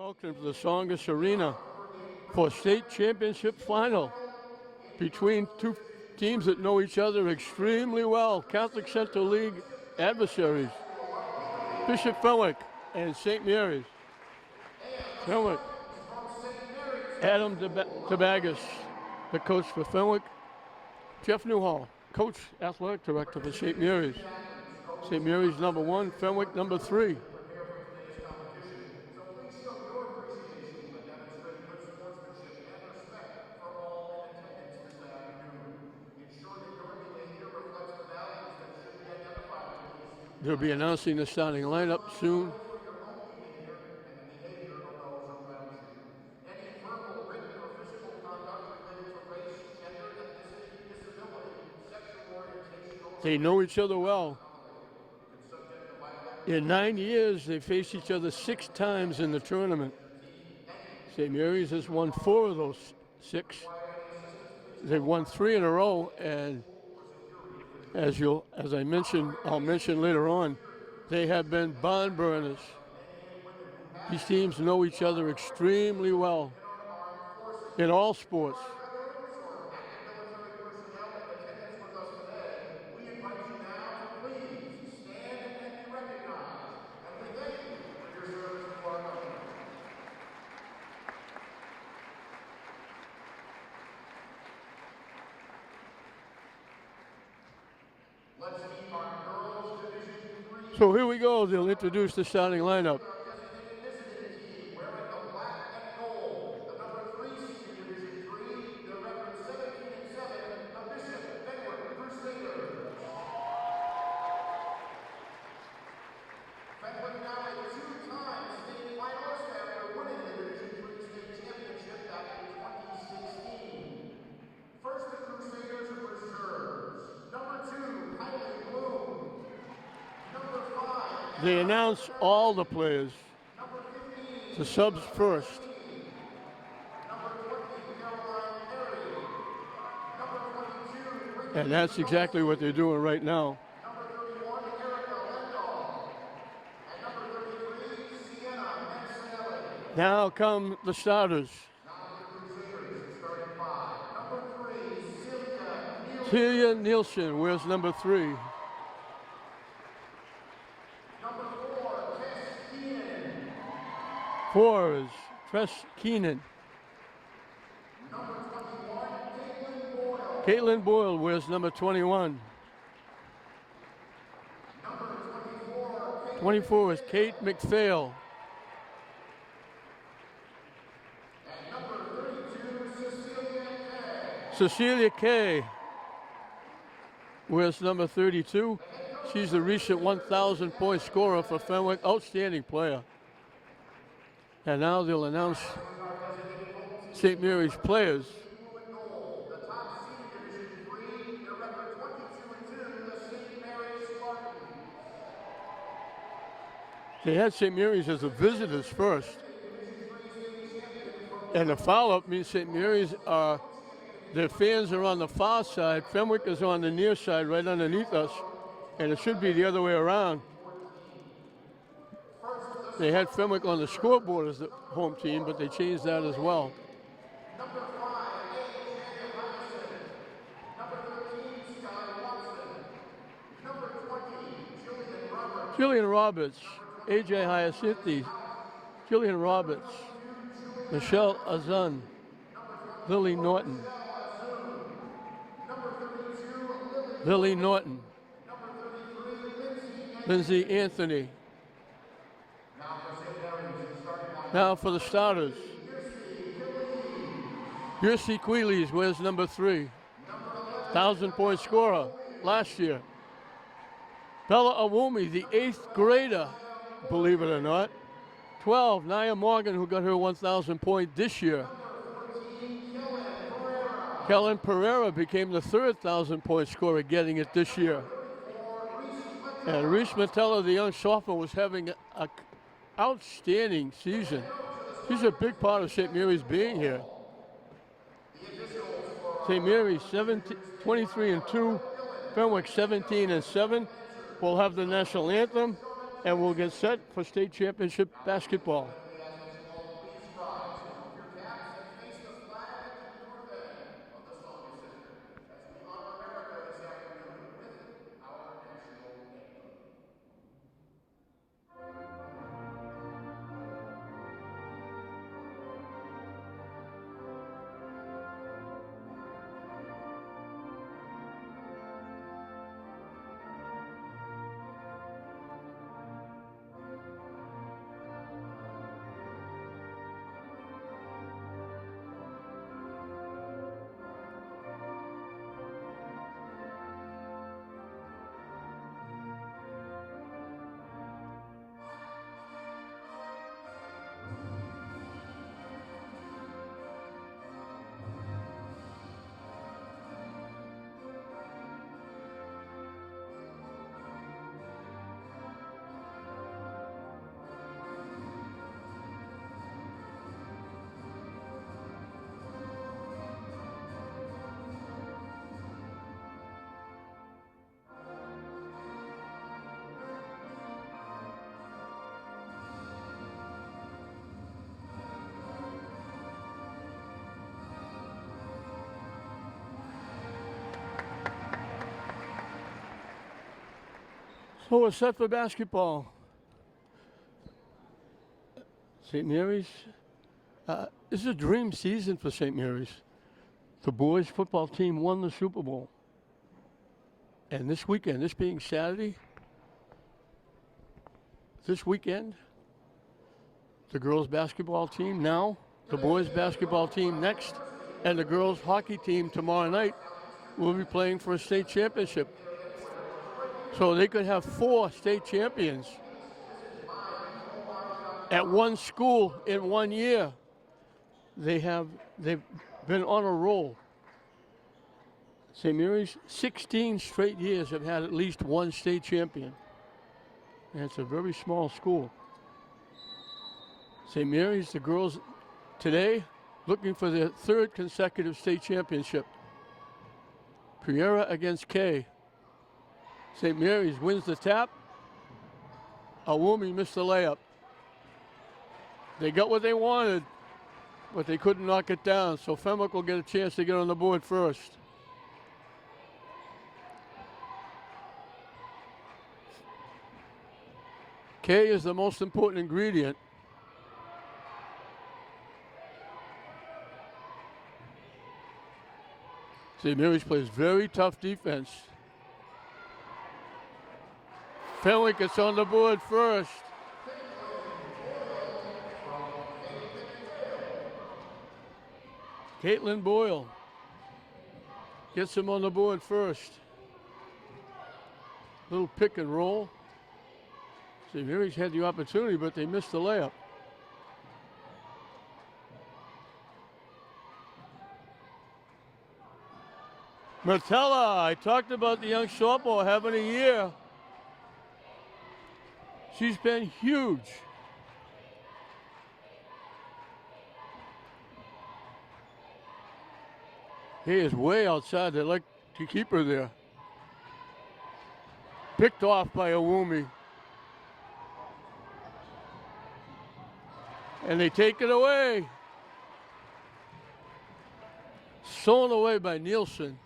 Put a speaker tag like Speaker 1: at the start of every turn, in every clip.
Speaker 1: Welcome to the Songus Arena for state championship final between two teams that know each other extremely well. Catholic Central League adversaries, Bishop Fenwick and St. Mary's. Fenwick, Adam Tabagas, the coach for Fenwick. Jeff Newhall, coach, athletic director for St. Mary's. St. Mary's #1, Fenwick #3. They'll be announcing the starting lineup soon. They know each other well. In 9 years, they faced each other 6 times in the tournament. St. Mary's has won 4 of those 6. They've won 3 in a row, and as I mentioned, I'll mention later on, they have been barn burners. These teams know each other extremely well in all sports. So here we go. They'll introduce the starting lineup. They announce all the players. The subs first. And that's exactly what they're doing right now. Now come the starters. Celia Nielsen wears #3. 4 is Tress Keenan. Caitlin Boyle wears #21. 24 is Kate McPhail. Cecilia Kay wears #32. She's the recent 1,000-point scorer for Fenwick, outstanding player. And now they'll announce St. Mary's players. They had St. Mary's as the visitors first. And the follow-up means St. Mary's their fans are on the far side. Fenwick is on the near side, right underneath us. And it should be the other way around. They had Fenwick on the scoreboard as the home team, but they changed that as well. Jillian Roberts, AJ Hyacinthi, Jillian Roberts, Michelle Azun, Lily Norton, Lindsay Anthony. Now for the starters. Yursi Queelys wears #3. 1,000-point scorer last year. Bella Awumi, the 8th grader, believe it or not. 12, Nia Morgan, who got her 1,000 point this year. Kellen Pereira became the 3rd 1,000-point scorer, getting it this year. And Reese Matella, the young sophomore, was having an outstanding season. She's a big part of St. Mary's being here. St. Mary's 23-2, Fenwick 17-7. We'll have the national anthem, and we'll get set for state championship basketball. So we're set for basketball. St. Mary's. This is a dream season for St. Mary's. The boys football team won the Super Bowl. And this weekend, this being Saturday, this weekend, the girls basketball team now, the boys basketball team next, and the girls hockey team tomorrow night will be playing for a state championship. So they could have 4 state champions at one school in 1 year. They've been on a roll. St. Mary's, 16 straight years have had at least one state champion. And it's a very small school. St. Mary's, the girls today, looking for their 3rd consecutive state championship. Prieura against Kay. St. Mary's wins the tap. Awumi missed the layup. They got what they wanted, but they couldn't knock it down. So Fenwick will get a chance to get on the board first. K is the most important ingredient. St. Mary's plays very tough defense. Fenwick gets on the board first. Caitlin Boyle gets him on the board first. Little pick and roll. St. Mary's had the opportunity, but they missed the layup. Martella, I talked about the young sophomore having a year. She's been huge. He is way outside. They like to keep her there. Picked off by Awumi. And they take it away. Stolen away by Nielsen.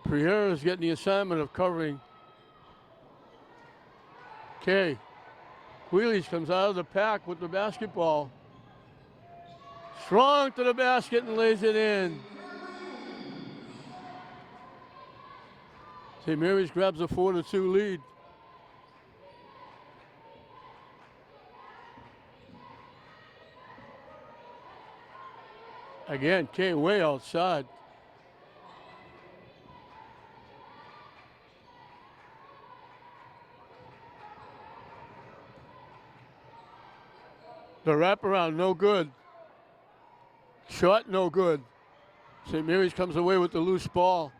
Speaker 1: Prieura is getting the assignment of covering Kay. Wheelies comes out of the pack with the basketball. Strong to the basket and lays it in. St. Mary's grabs a 4-2 lead. Again, Kay way outside. The wraparound, no good. Shot, no good. St. Mary's comes away with the loose ball.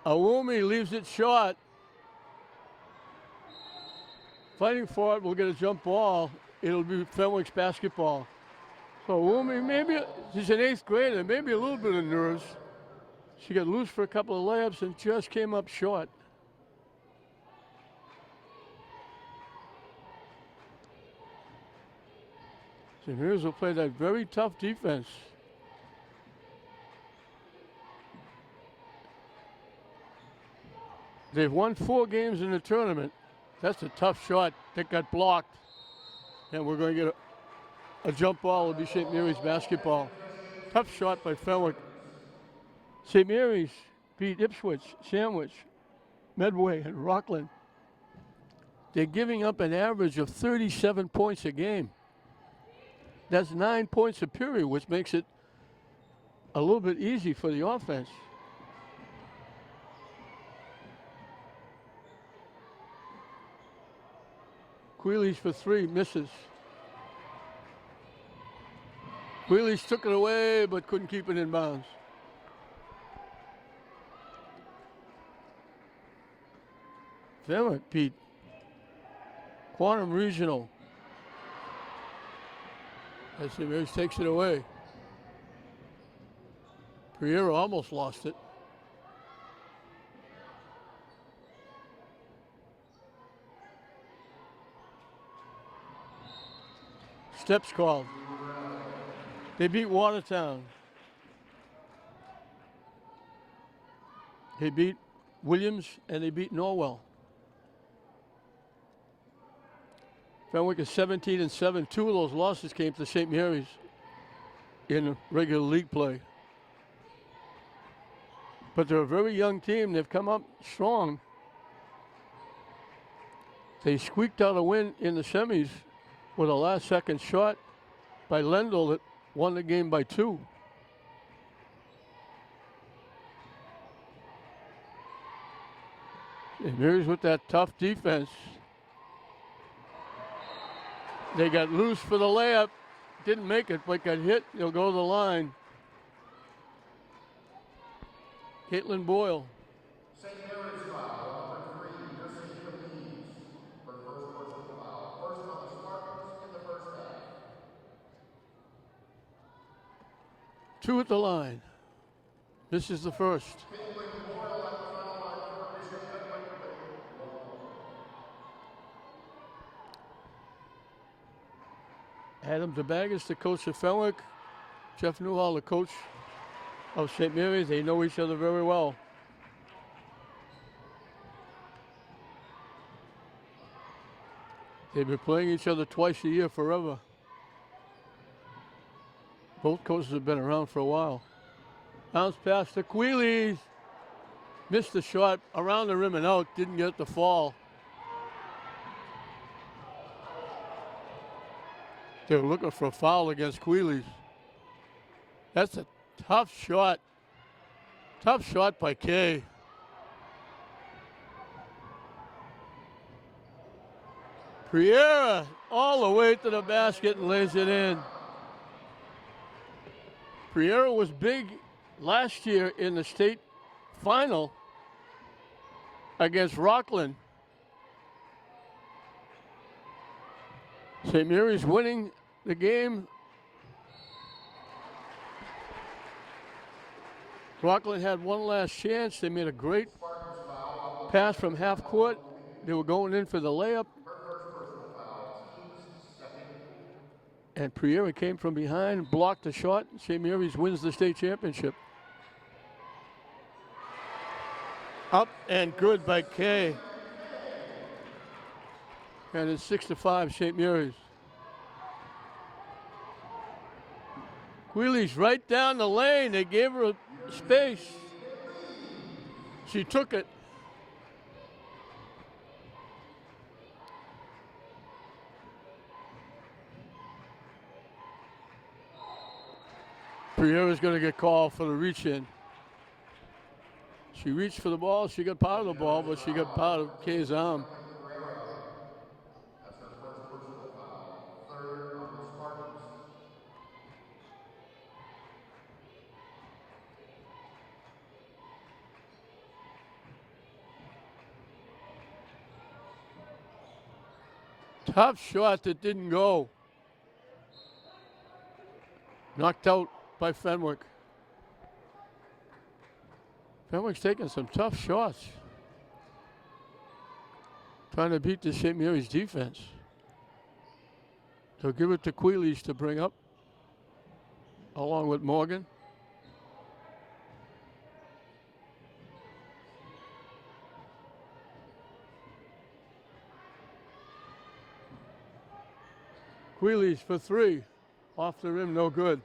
Speaker 1: Awumi leaves it short. Fighting for it, we'll get a jump ball. It'll be Fenwick's basketball. So Awumi, maybe, she's an 8th grader, maybe a little bit of nerves. She got loose for a couple of layups and just came up short. So here's will play that very tough defense. They've won 4 games in the tournament. That's a tough shot that got blocked. And we're going to get a jump ball. It'll be St. Mary's basketball. Tough shot by Fenwick. St. Mary's beat Ipswich, Sandwich, Medway, and Rockland. They're giving up an average of 37 points a game. That's 9 points a period, which makes it a little bit easy for the offense. Wheelies for 3, misses. Wheelies took it away, but couldn't keep it in bounds. Fenwick beat Quantum Regional. As St. Mary's takes it away. Prieura almost lost it. steps called. They beat Watertown. They beat Williams, and they beat Norwell. Fenwick is 17-7. Two of those losses came to St. Mary's in regular league play. But they're a very young team. They've come up strong. They squeaked out a win in the semis with a last-second shot by Lendl that won the game by 2. St. Mary's with that tough defense. They got loose for the layup. Didn't make it, but got hit. They'll go to the line. Caitlin Boyle.
Speaker 2: St. Mary's foul, number 3, Christina Leeds, for first personal foul. First on the Spartans in the first half.
Speaker 1: 2 at the line. This is the first. Adam DeBaggis, the coach of Fenwick. Jeff Newhall, the coach of St. Mary's. They know each other very well. They've been playing each other twice a year forever. Both coaches have been around for a while. Bounce pass to Queeley. Missed the shot around the rim and out. Didn't get the fall. They were looking for a foul against Queeley. That's a tough shot. Tough shot by Kay. Priera all the way to the basket and lays it in. Priera was big last year in the state final against Rockland. St. Mary's winning the game. Rockland had one last chance. They made a great pass from half court. They were going in for the layup. And Priera came from behind, blocked the shot. St. Mary's wins the state championship. Up and good by Kay. And it's 6-5 St. Mary's. Queeley's right down the lane. They gave her space. She took it. Priera's going to get called for the reach in. She reached for the ball. She got part of the ball, but she got part of Kay's arm. Tough shot that didn't go. Knocked out by Fenwick. Fenwick's taking some tough shots. Trying to beat the St. Mary's defense. They'll give it to Queeley's to bring up, along with Morgan. Queeley's for 3. Off the rim, no good.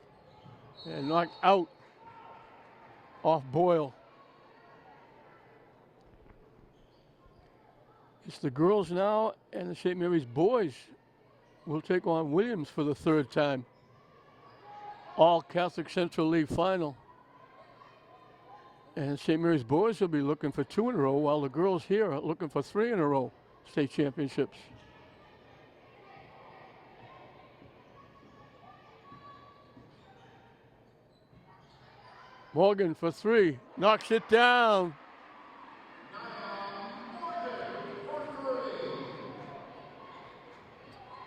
Speaker 1: And knocked out off Boyle. It's the girls now, and the St. Mary's boys will take on Williams for the 3rd time. All Catholic Central League final. And St. Mary's boys will be looking for 2 in a row, while the girls here are looking for 3 in a row state championships. Morgan for 3, knocks it down.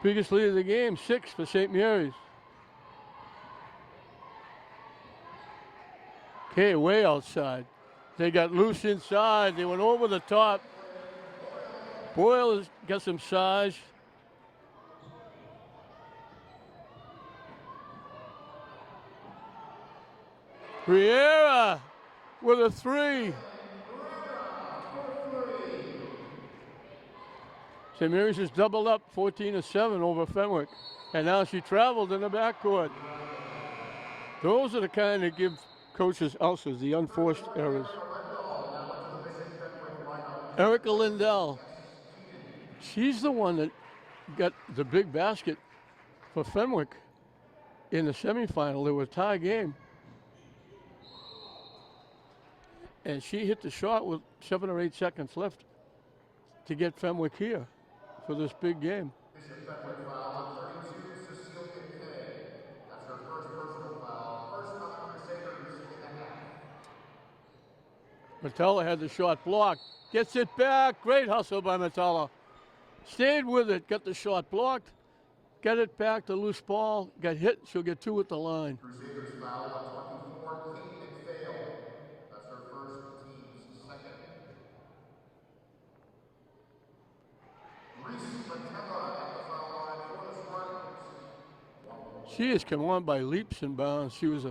Speaker 1: Biggest lead of the game, 6 for St. Mary's. Okay, way outside. They got loose inside. They went over the top. Boyle has got some size. Riera with a three. St. Mary's has doubled up 14-7 over Fenwick. And now she traveled in the backcourt. Those are the kind that give coaches ulcers, the unforced errors. Erica Lindell. She's the one that got the big basket for Fenwick in the semifinal. There was a tie game. And she hit the shot with 7 or 8 seconds left to get Fenwick here for this big game. Metella had the shot blocked. Gets it back. Great hustle by Metella. Stayed with it. Got the shot blocked. Got it back. The loose ball. Got hit. She'll get 2 at the line.
Speaker 2: Crusaders foul on 24. Kate McPhail. That's her first, team's second. Reese Metella at the foul line for the Spartans.
Speaker 1: She has come on by leaps and bounds. She was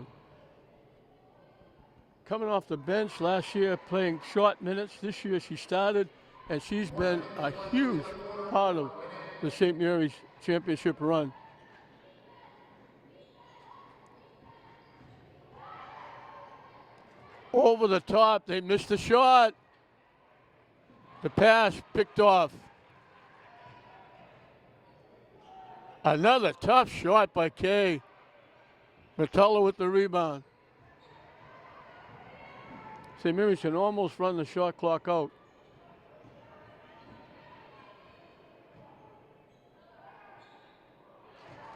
Speaker 1: coming off the bench last year, playing short minutes. This year she started, and she's been a huge part of the St. Mary's championship run. Over the top, they missed the shot. The pass picked off. Another tough shot by Kay. Metella with the rebound. St. Mary's can almost run the shot clock out.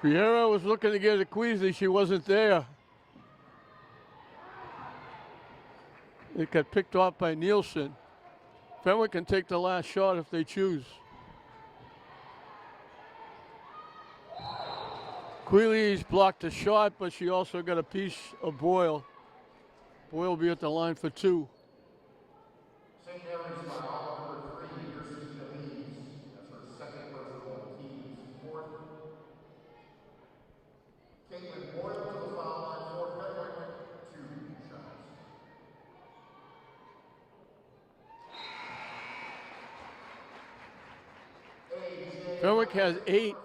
Speaker 1: Riera was looking to get a Queasley. She wasn't there. It got picked off by Nielsen. Fenwick can take the last shot if they choose. Queasley's blocked the shot, but she also got a piece of Boyle. Boyle will be at the line for 2.
Speaker 2: St. Mary's foul number 3, Christina Leeds. That's her second personal, team's fourth. Caitlin Boyle to the foul line for Fenwick. 2 shots.
Speaker 1: Fenwick has 8.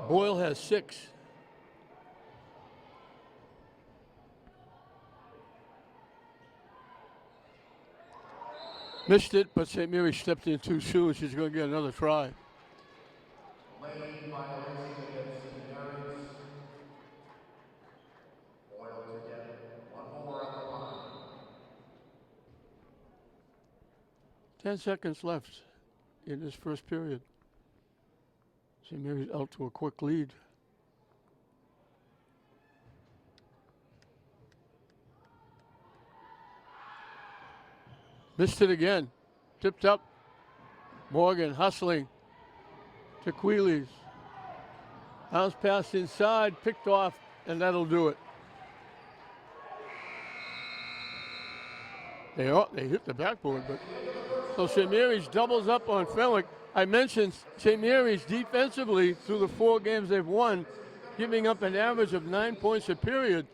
Speaker 1: Boyle has 6. Missed it, but St. Mary's stepped in too soon. She's going to get another try.
Speaker 2: Lane violation against St. Mary's. Boyle to get 1 more on the line.
Speaker 1: 10 seconds left in this first period. St. Mary's out to a quick lead. Missed it again. Tipped up. Morgan hustling to Quealy's. Bounce pass inside, picked off, and that'll do it. They hit the backboard, but so St. Mary's doubles up on Fenwick. I mentioned St. Mary's defensively through the 4 games they've won, giving up an average of 9 points a period.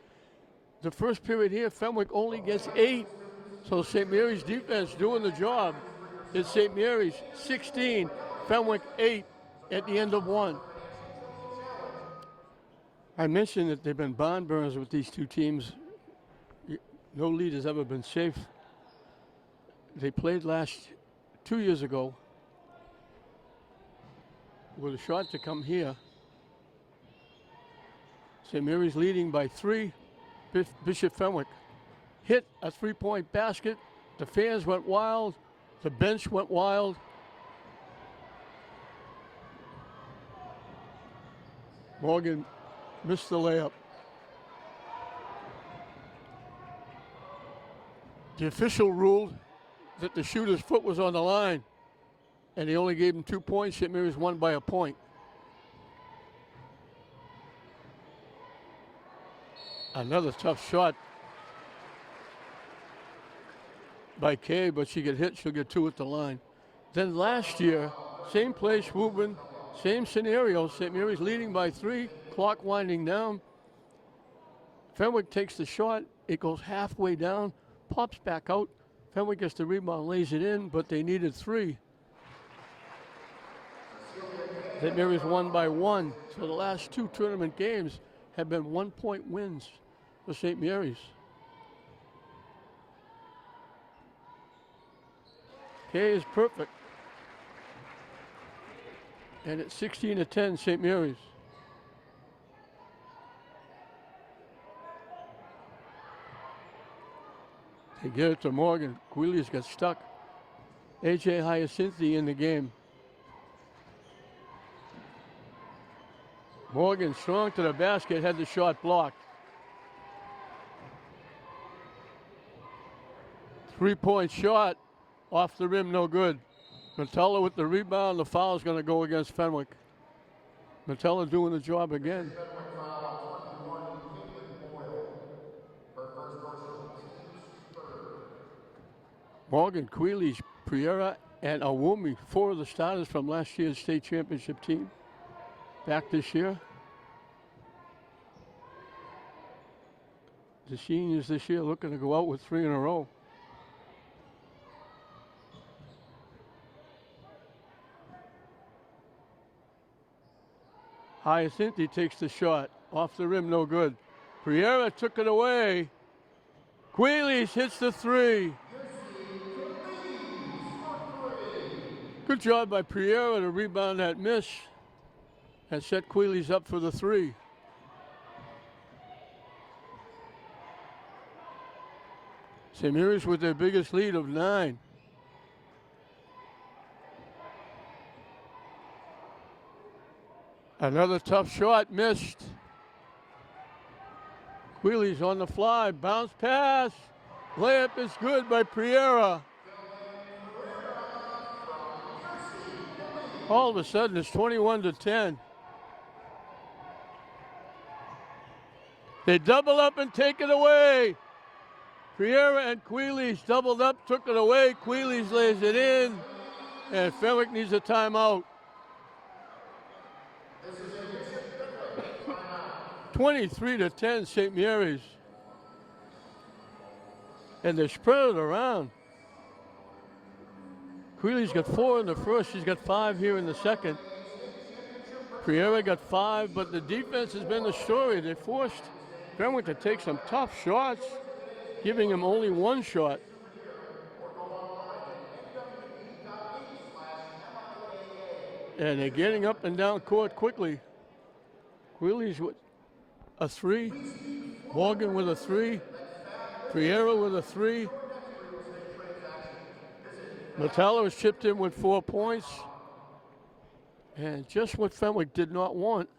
Speaker 1: The first period here, Fenwick only gets 8. So St. Mary's defense doing the job. It's St. Mary's 16, Fenwick 8 at the end of 1. I mentioned that they've been barn burners with these 2 teams. No lead has ever been safe. They played 2 years ago with a shot to come here. St. Mary's leading by 3. Bishop Fenwick hit a 3-point basket. The fans went wild. The bench went wild. Morgan missed the layup. The official ruled that the shooter's foot was on the line, and he only gave him 2 points. St. Mary's won by a point. Another tough shot by Kay, but she get hit, she'll get 2 at the line. Then last year, same place, Woburn, same scenario. St. Mary's leading by 3, clock winding down. Fenwick takes the shot. It goes halfway down, pops back out. Fenwick gets the rebound, lays it in, but they needed 3. St. Mary's won by 1. So the last 2 tournament games have been 1-point wins for St. Mary's. K is perfect. And it's 16-10 St. Mary's. They get it to Morgan. Queeley's got stuck. A.J. Hyacinthi in the game. Morgan strong to the basket, had the shot blocked. 3-point shot off the rim, no good. Metella with the rebound. The foul is going to go against Fenwick. Metella doing the job again. Morgan, Queeley, Priera, and Awumi, 4 of the starters from last year's state championship team. Back this year. The seniors this year looking to go out with 3 in a row. Hyacinthi takes the shot. Off the rim, no good. Priera took it away. Queeley hits the 3. Good job by Priera to rebound that miss and set Queeley's up for the 3. St. Mary's with their biggest lead of 9. Another tough shot missed. Queeley's on the fly, bounce pass. Layup is good by Priera. All of a sudden, it's 21-10. They double up and take it away. Priera and Queeley's doubled up, took it away. Queeley's lays it in, and Fenwick needs a timeout. 23-10, St. Mary's. And they spread it around. Queeley's got 4 in the first. She's got 5 here in the second. Priera got 5, but the defense has been the story. They forced Fenwick to take some tough shots, giving him only 1 shot. And they're getting up and down court quickly. Queeley's with a 3. Morgan with a 3. Priera with a 3. Metella was chipped in with 4 points. And just what Fenwick did not want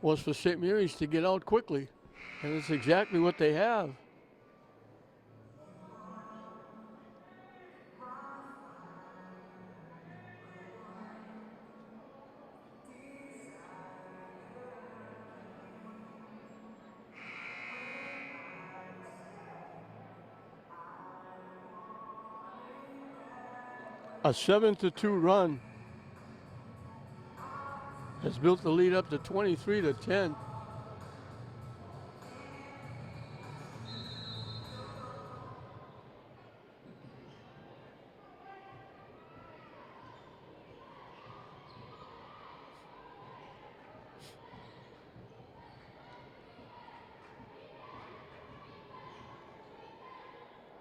Speaker 1: was for St. Mary's to get out quickly. And it's exactly what they have. A 7-2 run has built the lead up to 23-10.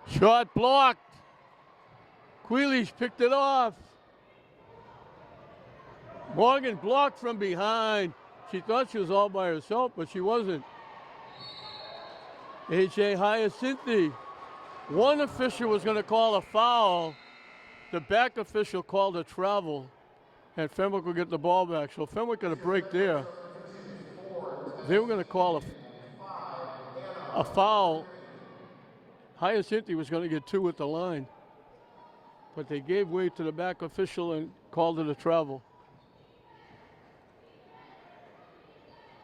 Speaker 1: Shot blocked. Queeley's picked it off. Morgan blocked from behind. She thought she was all by herself, but she wasn't. A.J. Hyacinthi. One official was going to call a foul. The back official called a travel, and Fenwick will get the ball back. So Fenwick got a break there. They were going to call a foul. Hyacinthi was going to get 2 at the line. But they gave way to the back official and called it a travel.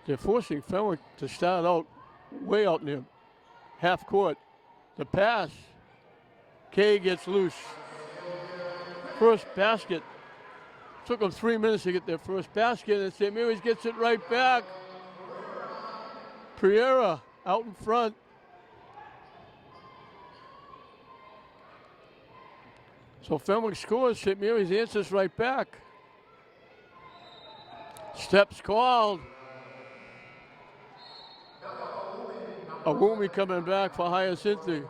Speaker 1: They're forcing Fenwick to start out way out near half court. The pass. Kay gets loose. First basket. Took them 3 minutes to get their first basket, and St. Mary's gets it right back. Priera out in front. So Fenwick scores. St. Mary's answers right back. Steps called. Awumi coming back for Hyacinthi.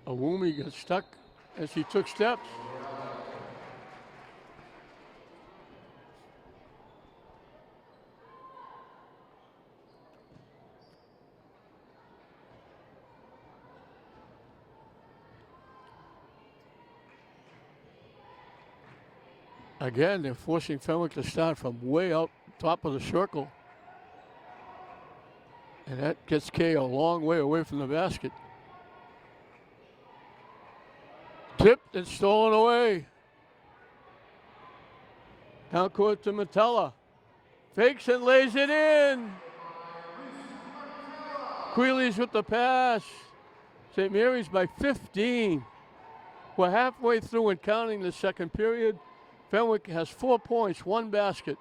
Speaker 1: Awumi got stuck as he took steps. Again, they're forcing Fenwick to start from way out top of the circle. And that gets Kay a long way away from the basket. Tipped and stolen away. Down court to Metella. Fakes and lays it in. Queeley's with the pass. St. Mary's by 15. We're halfway through and counting the second period. Fenwick has 4 points, 1 basket.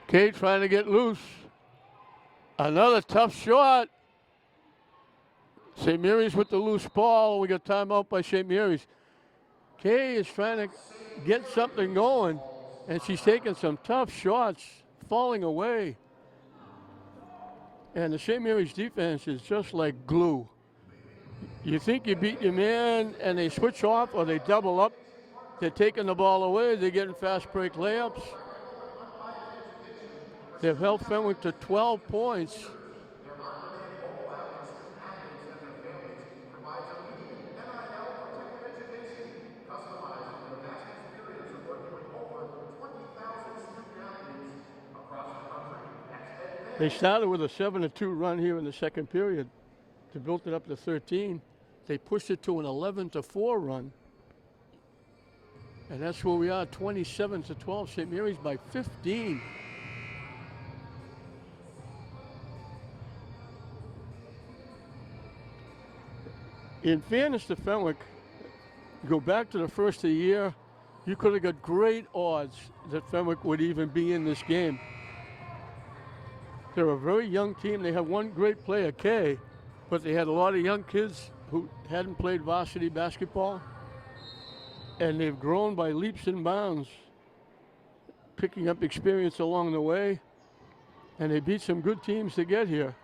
Speaker 1: Kay trying to get loose. Another tough shot. St. Mary's with the loose ball. We got timeout by St. Mary's. Kay is trying to get something going, and she's taking some tough shots, falling away. And the St. Mary's defense is just like glue. You think you beat your man, and they switch off or they double up. They're taking the ball away. They're getting fast break layups. They've held Fenwick to 12 points. They started with a 7-2 run here in the second period to build it up to 13. They pushed it to an 11-4 run. And that's where we are, 27-12. St. Mary's by 15. In fairness to Fenwick, go back to the first of the year, you could have got great odds that Fenwick would even be in this game. They're a very young team. They have one great player, Kay, but they had a lot of young kids who hadn't played varsity basketball, and they've grown by leaps and bounds, picking up experience along the way, and they beat some good teams to get here.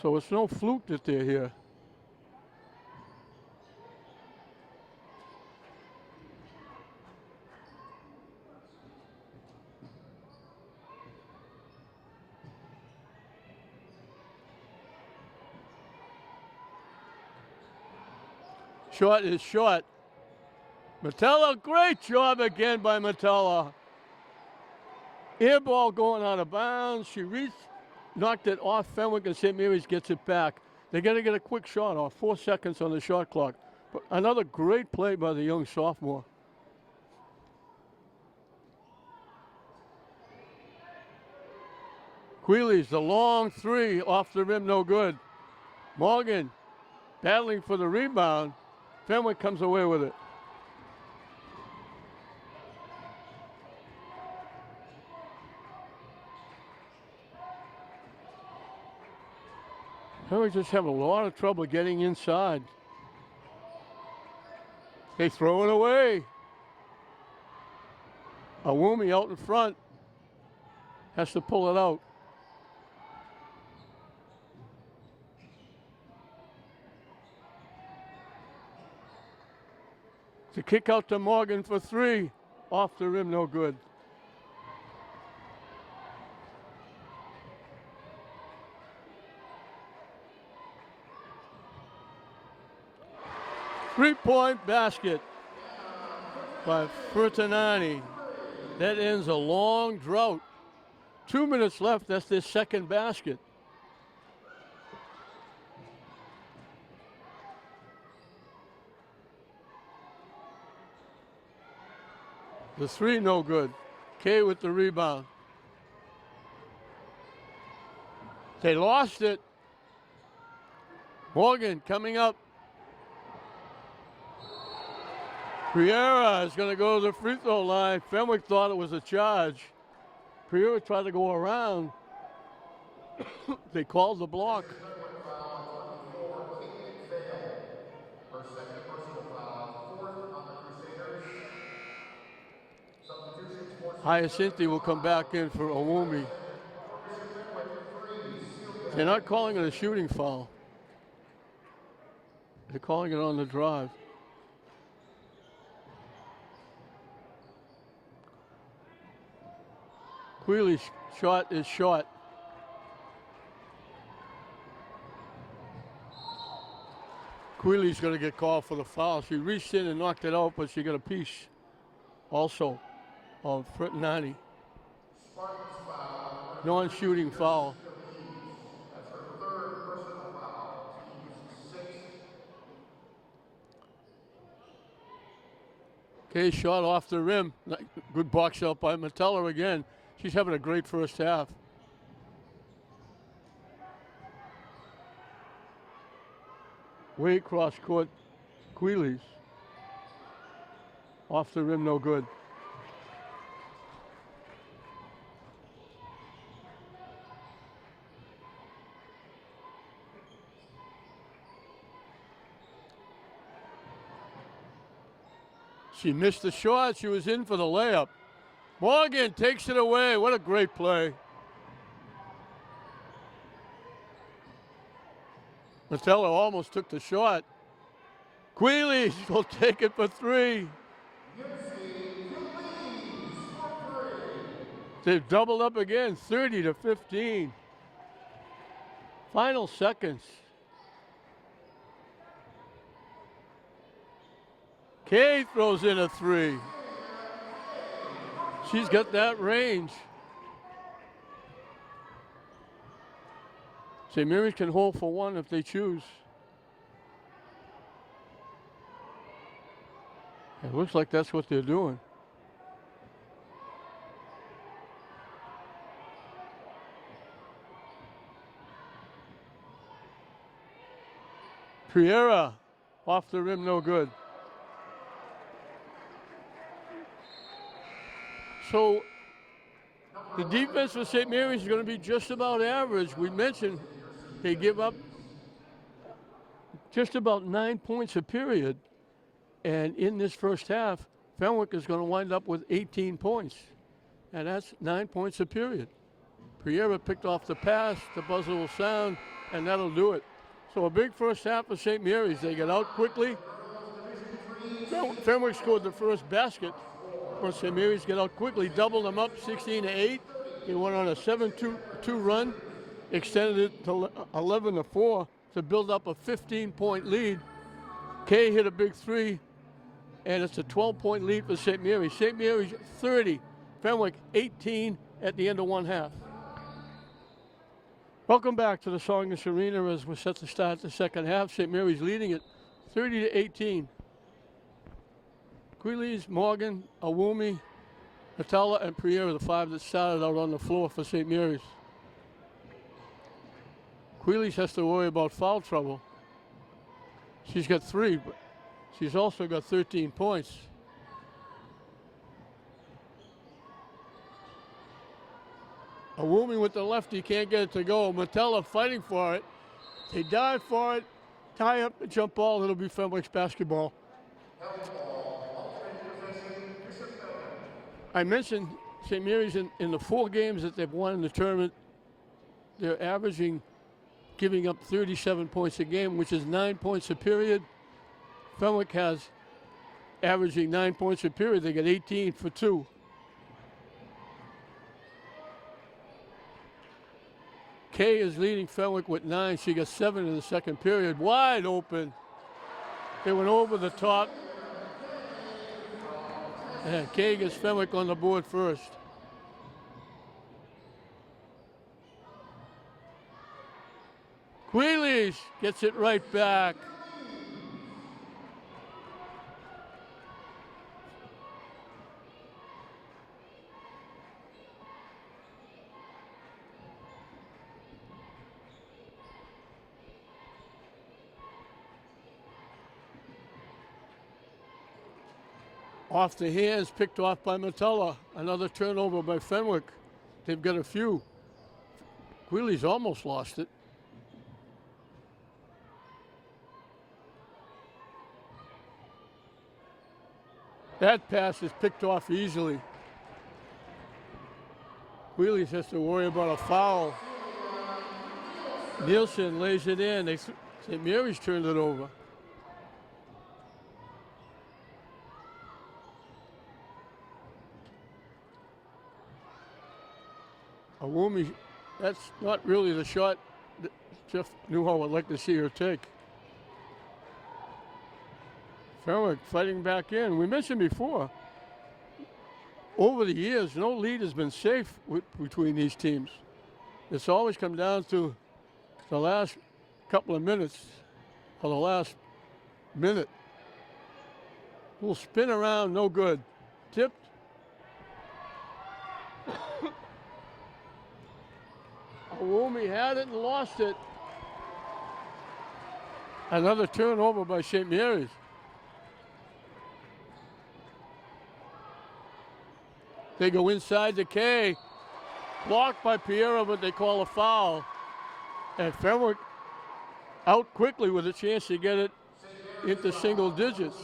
Speaker 1: So it's no fluke that they're here. Short is short. Metella, great job again by Metella. Air ball going out of bounds. She knocked it off Fenwick, and St. Mary's gets it back. They're going to get a quick shot off, 4 seconds on the shot clock. But another great play by the young sophomore. Queeley's the long three off the rim, no good. Morgan battling for the rebound. Fenwick comes away with it. Fenwick just have a lot of trouble getting inside. They throw it away. Awumi out in front has to pull it out. The kick out to Morgan for 3. Off the rim, no good. Three-point basket by Furtanani. That ends a long drought. 2 minutes left, that's their second basket. The three, no good. Kay with the rebound. They lost it. Morgan coming up. Priera is going to go to the free throw line. Fenwick thought it was a charge. Priera tried to go around. They called the block.
Speaker 2: Her second personal foul, fourth on the Crusaders. Substitutions forced.
Speaker 1: Hyacinthi will come back in for Owumi. They're not calling it a shooting foul. They're calling it on the drive. Queeley's shot is short. Queeley's going to get called for the foul. She reached in and knocked it out, but she got a piece also of Nani. Non-shooting foul.
Speaker 2: That's her third personal foul. Team's sixth.
Speaker 1: Okay, shot off the rim. Good box out by Metella again. She's having a great first half. Way across court, Queeley's. Off the rim, no good. She missed the shot. She was in for the layup. Morgan takes it away. What a great play. Metella almost took the shot. Queeley will take it for three. They've doubled up again, 30-15. Final seconds. Kay throws in a three. She's got that range. St. Mary's can hold for one if they choose. It looks like that's what they're doing. Priera off the rim, no good. So the defense for St. Mary's is going to be just about average. We mentioned they give up just about 9 points a period. And in this first half, Fenwick is going to wind up with 18 points. And that's 9 points a period. Priera picked off the pass, the buzzer will sound, and that'll do it. So a big first half for St. Mary's. They get out quickly. Fenwick scored the first basket. For St. Mary's get out quickly, doubled them up 16-8. He went on a 7-2 run, extended it to 11-4 to build up a 15-point lead. Kay hit a big three, and it's a 12-point lead for St. Mary's. St. Mary's 30, Fenwick 18 at the end of one half. Welcome back to the Songus Arena as we're set to start the second half. St. Mary's leading it 30-18. Queeley's, Morgan, Owumi, Metella, and Priera, the five that started out on the floor for St. Mary's. Queeley's has to worry about foul trouble. She's got 3, but she's also got 13 points. Owumi with the lefty can't get it to go. Metella fighting for it. They dive for it, tie up the jump ball. It'll be Fenwick's basketball. I mentioned St. Mary's in the 4 games that they've won in the tournament, they're averaging, giving up 37 points a game, which is 9 points a period. Fenwick has averaging 9 points a period. They get 18 for 2. Kay is leading Fenwick with 9. She got 7 in the second period. Wide open. They went over the top. And Kay gets Fenwick on the board first. Queeley gets it right back. Off the hands, picked off by Metella. Another turnover by Fenwick. They've got a few. Wheely's almost lost it. That pass is picked off easily. Wheely has to worry about a foul. Nielsen lays it in. St. Mary's turned it over. Awumi, that's not really the shot that Jeff Newhall would like to see her take. Fenwick fighting back in. We mentioned before, over the years, no lead has been safe between these teams. It's always come down to the last couple of minutes or the last minute. Little spin around, no good. Tipped. Awumi had it and lost it. Another turnover by St. Mary's. They go inside the K. Blocked by Piera, but they call a foul. And Fenwick out quickly with a chance to get it into single digits.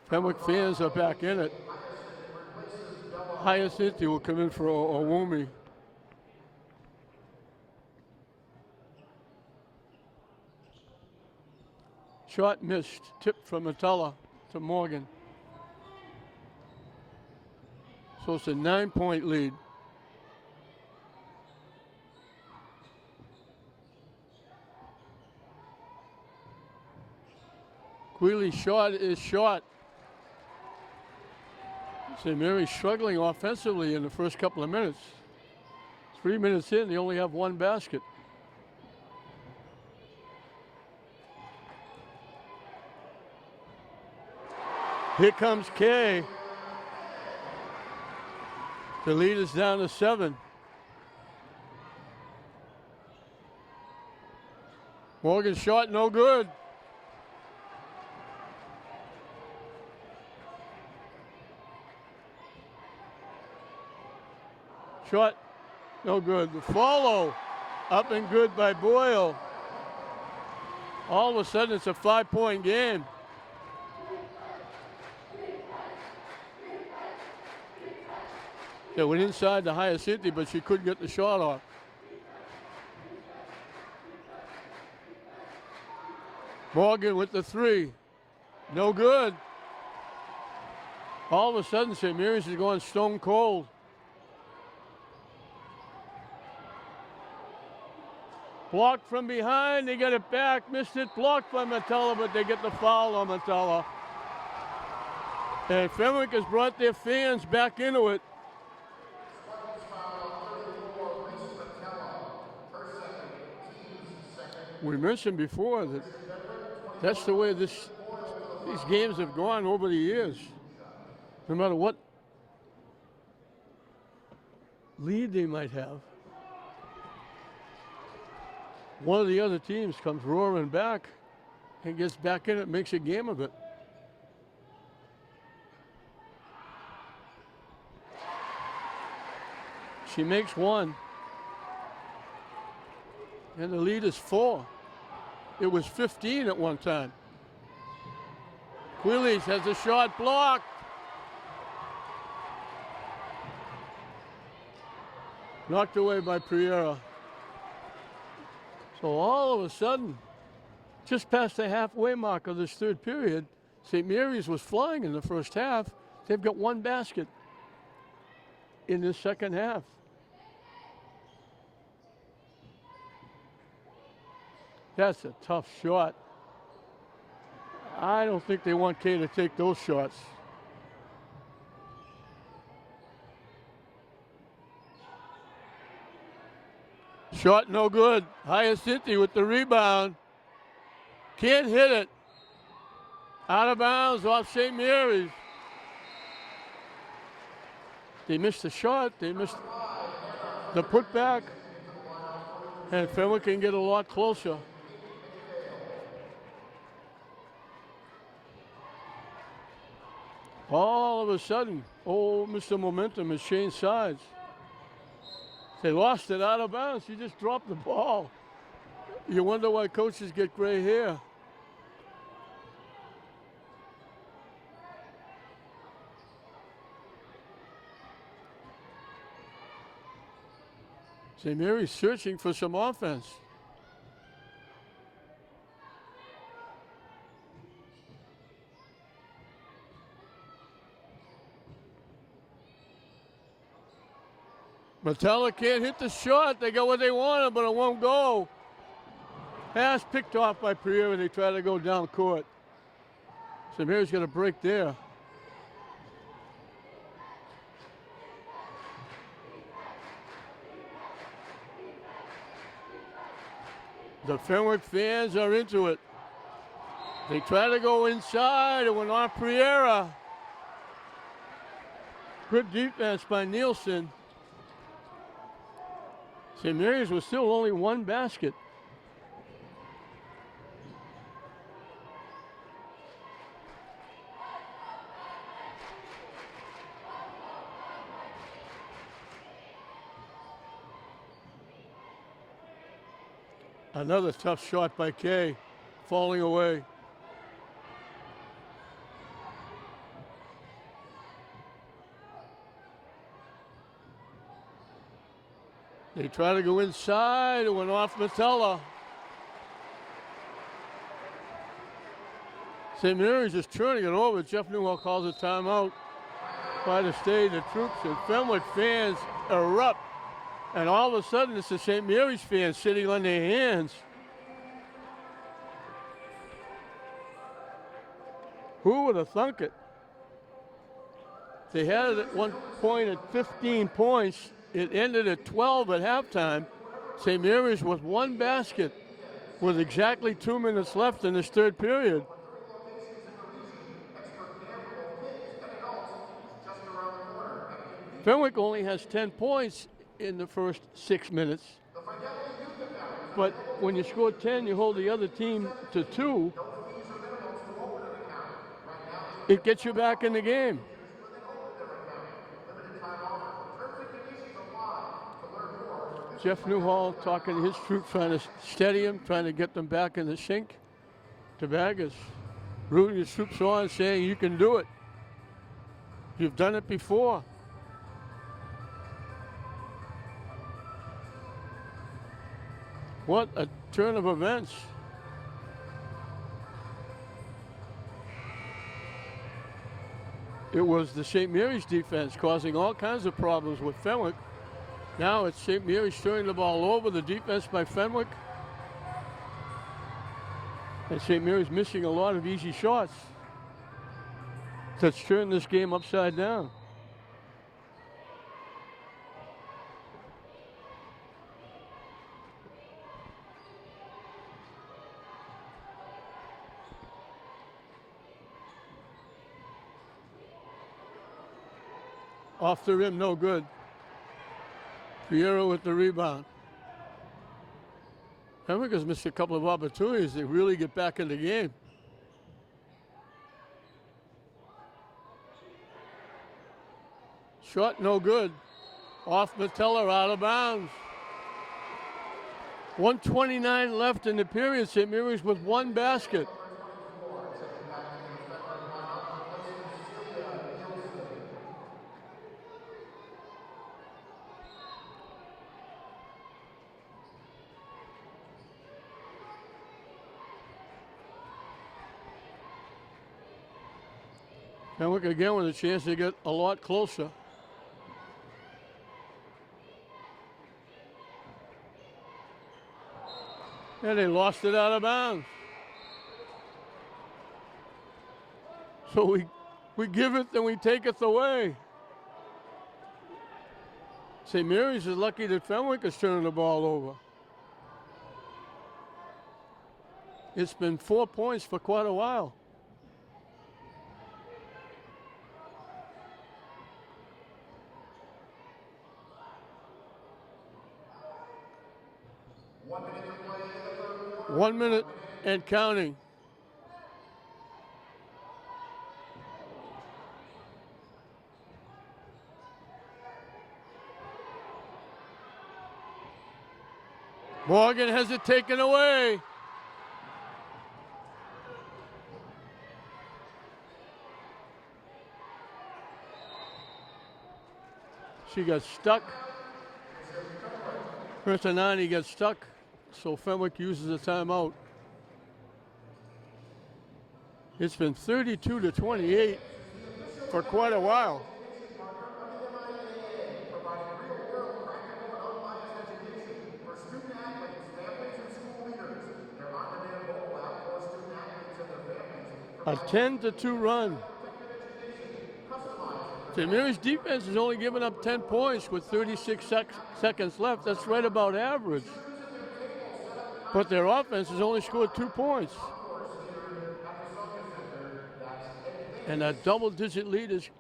Speaker 1: Fenwick fans are back in it. Hyacinthi will come in for Awumi. Shot missed. Tip from Metella to Morgan. So it's a 9-point lead. Quealy's shot is short. St. Mary's struggling offensively in the first couple of minutes. 3 minutes in, they only have one basket. Here comes Kay. The lead is down to 7. Morgan's shot, no good. Shot, no good. The follow, up and good by Boyle. All of a sudden, it's a 5-point game. It went inside the Hyacinthi, but she couldn't get the shot off. Morgan with the 3. No good. All of a sudden, St. Mary's is going stone cold. Blocked from behind, they get it back, missed it, blocked by Metella, but they get the foul on Metella. And Fenwick has brought their fans back into it. We mentioned before that that's the way these games have gone over the years. No matter what lead they might have, one of the other teams comes roaring back and gets back in it, makes a game of it. She makes one. And the lead is 4. It was 15 at one time. Quillies has a shot blocked. Knocked away by Priera. So all of a sudden, just past the halfway mark of this third period, St. Mary's was flying in the first half. They've got one basket in this second half. That's a tough shot. I don't think they want Kay to take those shots. Shot no good. Hyacinthi with the rebound. Can't hit it. Out of bounds off St. Mary's. They missed the shot. They missed the putback. And Fenwick can get a lot closer. All of a sudden, Mr. Momentum has changed sides. They lost it out of bounds. He just dropped the ball. You wonder why coaches get gray hair. St. Mary's searching for some offense. Metella can't hit the shot. They got what they wanted, but it won't go. Pass picked off by Pereira. They try to go down court. St. Mary's got a break there. The Fenwick fans are into it. They try to go inside. It went off Pereira. Good defense by Nielsen. St. Mary's was still only one basket. Another tough shot by Kay, falling away. They try to go inside. It went off Metella. St. Mary's is turning it over. Jeff Newell calls a timeout. Try to stay the troops, and Fenwick fans erupt. And all of a sudden, it's the St. Mary's fans sitting on their hands. Who would have thunk it? They had it at one point at 15 points. It ended at 12 at halftime. St. Mary's with one basket with exactly 2 minutes left in this third period. Fenwick only has 10 points in the first 6 minutes. But when you score 10, you hold the other team to 2. It gets you back in the game. Jeff Newhall talking to his troop, trying to steady him, trying to get them back in the sink. Tabaga's rooting his troops on, saying, you can do it. You've done it before. What a turn of events. It was the St. Mary's defense causing all kinds of problems with Fenwick. Now it's St. Mary's turning the ball over. The defense by Fenwick. And St. Mary's missing a lot of easy shots. That's turned this game upside down. Off the rim, no good. Pereira with the rebound. Fenwick has missed a couple of opportunities to really get back in the game. Shot no good. Off Metella, out of bounds. 1:29 left in the period. St. Mary's with one basket. Fenwick again with a chance to get a lot closer. And they lost it out of bounds. So we give it, then we take it away. St. Mary's is lucky that Fenwick is turning the ball over. It's been 4 points for quite a while. 1 minute and counting. Morgan has it taken away. She got stuck. Bertanani gets stuck, so Fenwick uses a timeout. It's been 32-28 for quite a while. A 10-2 run. St. Mary's defense has only given up 10 points with 36 seconds left. That's right about average. But their offense has only scored 2 points. And that double-digit lead is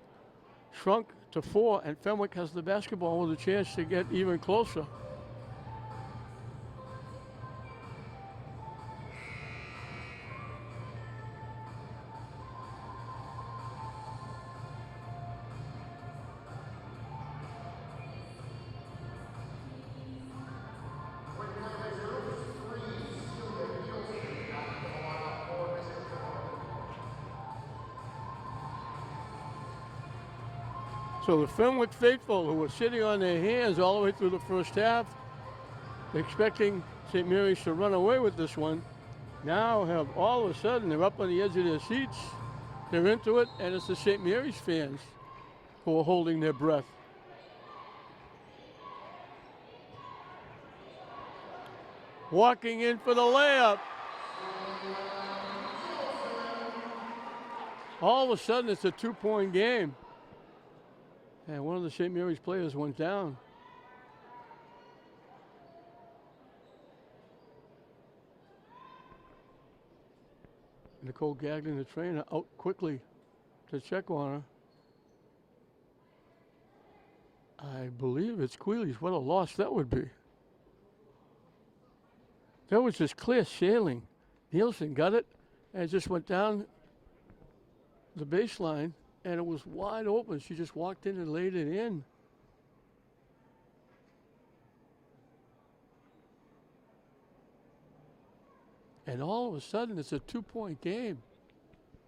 Speaker 1: shrunk to 4, and Fenwick has the basketball with a chance to get even closer. So the Fenwick faithful, who were sitting on their hands all the way through the first half, expecting St. Mary's to run away with this one, now have all of a sudden, they're up on the edge of their seats, they're into it, and it's the St. Mary's fans who are holding their breath. Walking in for the layup. All of a sudden, it's a 2-point game. And one of the St. Mary's players went down. Nicole Gagnon, the trainer, out quickly to check on her. I believe it's Queeley's. What a loss that would be. That was just clear sailing. Nielsen got it and just went down the baseline, and it was wide open. She just walked in and laid it in. And all of a sudden, it's a 2-point game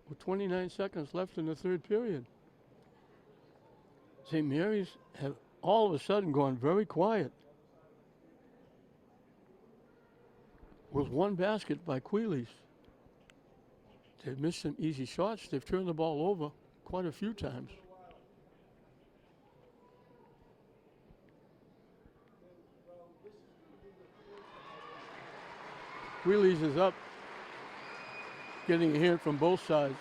Speaker 1: with 29 seconds left in the third period. St. Mary's have all of a sudden gone very quiet. With one basket by Queeley's. They've missed some easy shots. They've turned the ball over quite a few times. Queeley's is up, getting a hand from both sides.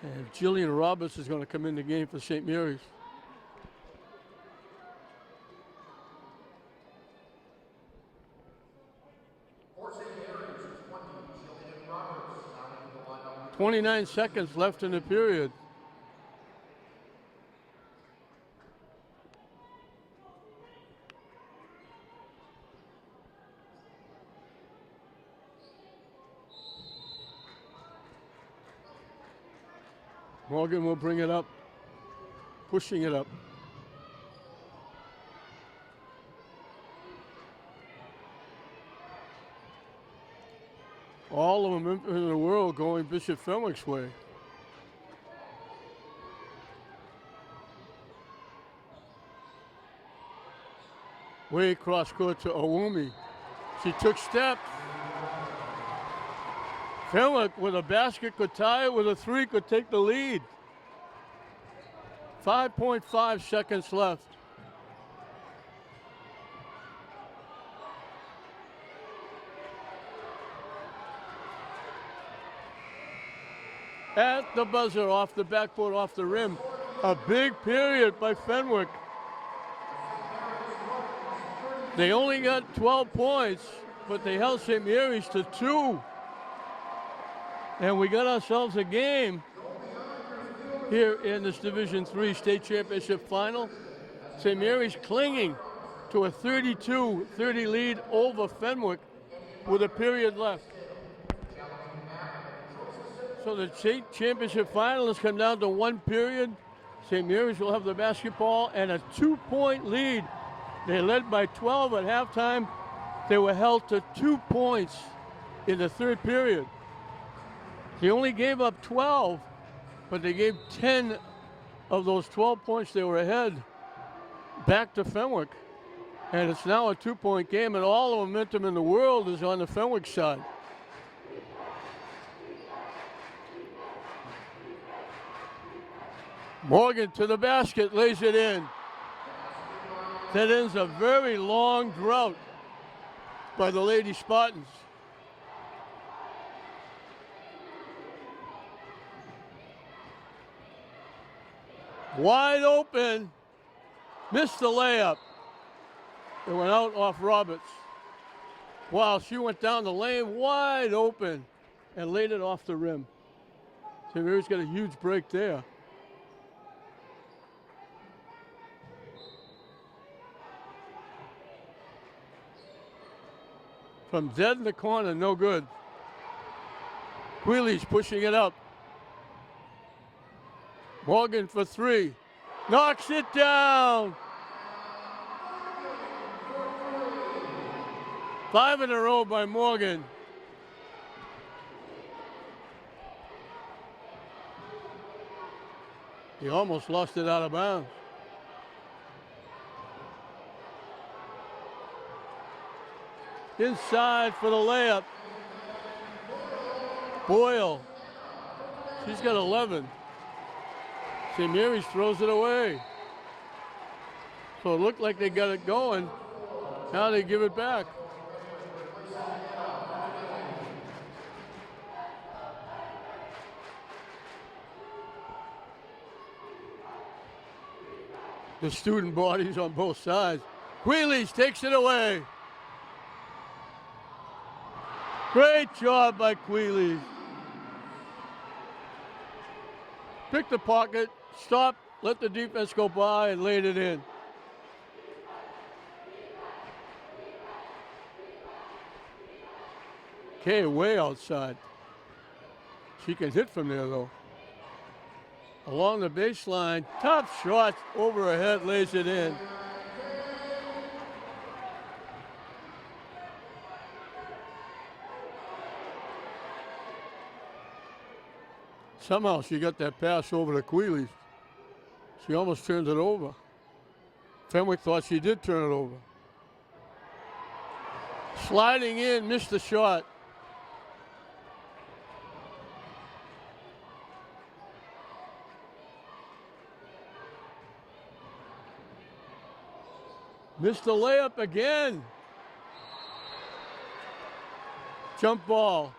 Speaker 1: And Jillian Roberts is going to come in the game for St. Mary's.
Speaker 2: For St. Mary's, 20, Jillian Roberts out into the lineup.
Speaker 1: 29 seconds left in the period. Morgan will bring it up, pushing it up. All of them in the world going Bishop Fenwick's way. Way across court to Owumi. She took steps. Fenwick with a basket could tie it, with a three could take the lead. 5.5 seconds left. At the buzzer, off the backboard, off the rim. A big period by Fenwick. They only got 12 points, but they held St. Mary's to 2. And we got ourselves a game here in this Division III State Championship Final. St. Mary's clinging to a 32-30 lead over Fenwick with a period left. So the state championship finalists come down to one period. St. Mary's will have the basketball and a 2-point lead. They led by 12 at halftime. They were held to 2 points in the third period. They only gave up 12, but they gave 10 of those 12 points they were ahead back to Fenwick. And it's now a 2-point game, and all the momentum in the world is on the Fenwick side. Morgan to the basket, lays it in. That ends a very long drought by the Lady Spartans. Wide open, missed the layup. It went out off Roberts. Wow, she went down the lane wide open and laid it off the rim. St. Mary's got a huge break there. From dead in the corner, no good. Queeley's pushing it up. Morgan for three. Knocks it down. 5 in a row by Morgan. He almost lost it out of bounds. Inside for the layup. Boyle. She's got 11. St. Mary's throws it away. So it looked like they got it going. Now they give it back. The student bodies on both sides. Queeley's takes it away. Great job by Queeley. Picked the pocket, stopped, let the defense go by, and laid it in. Kay way outside. She can hit from there, though. Along the baseline, top shot over her head, lays it in. Somehow she got that pass over to Queeley. She almost turned it over. Fenwick thought she did turn it over. Sliding in, missed the shot. Missed the layup again. Jump ball.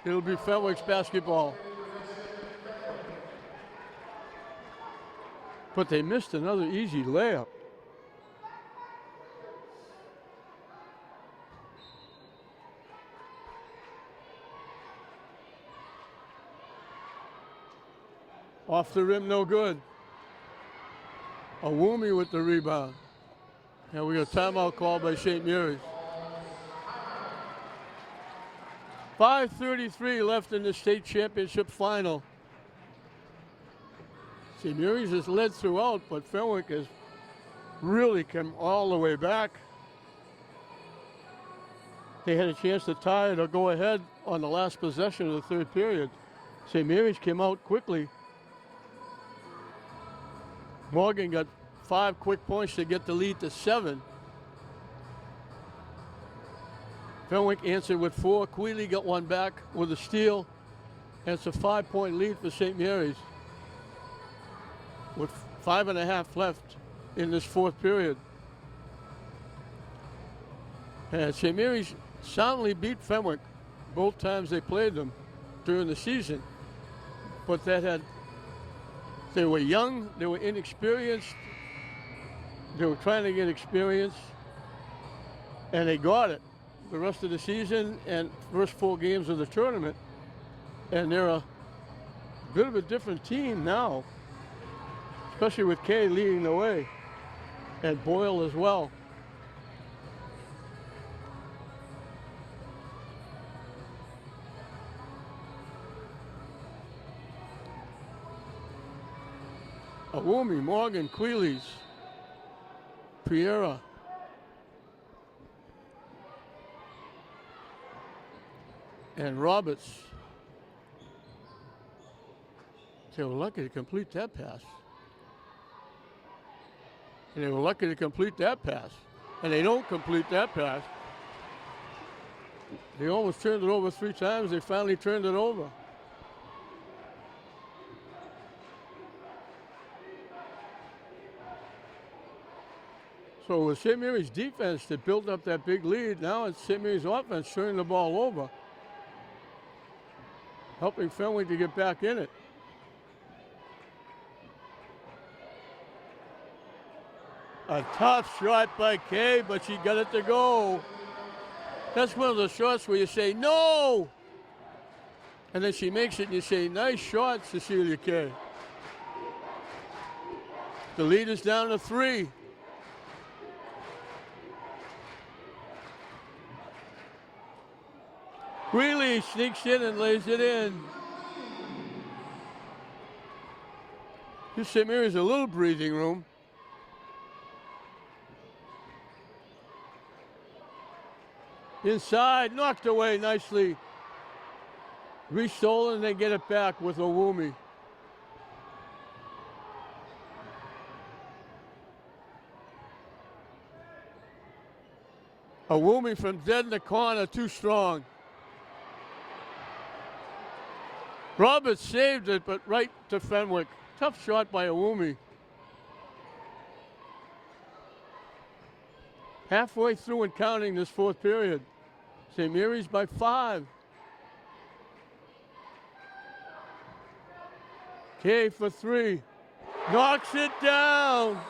Speaker 1: It'll be Fenwick's basketball. But they missed another easy layup. Off the rim, no good. Awumi with the rebound. And we got a timeout call by St. Mary's. 5:33 left in the state championship final. St. Mary's has led throughout, but Fenwick has really come all the way back. They had a chance to tie it or go ahead on the last possession of the third period. St. Mary's came out quickly. Morgan got 5 quick points to get the lead to 7. Fenwick answered with 4. Queeley got one back with a steal. And it's a 5-point lead for St. Mary's with 5.5 left in this fourth period. And St. Mary's soundly beat Fenwick both times they played them during the season. But they were young, they were inexperienced, they were trying to get experience, and they got it the rest of the season and first 4 games of the tournament. And they're a bit of a different team now, especially with Kay leading the way. and Boyle as well. Awumi, Morgan, Queelys, Piera, and Roberts. They were lucky to complete that pass. And they were lucky to complete that pass. And they don't complete that pass. They almost turned it over 3 times. They finally turned it over. So with St. Mary's defense that built up that big lead, now it's St. Mary's offense turning the ball over, helping Fenwick to get back in it. A tough shot by Kay, but she got it to go. That's one of the shots where you say, no! And then she makes it and you say, nice shot, Cecilia Kay. The lead is down to 3. Greeley sneaks in and lays it in. Gives St. Mary's a little breathing room. Inside, knocked away nicely. Restolen, they get it back with Awumi. Awumi from dead in the corner, too strong. Roberts saved it, but right to Fenwick. Tough shot by Awumi. Halfway through and counting this 4th period. St. Mary's by 5. Kay for 3. Knocks it down.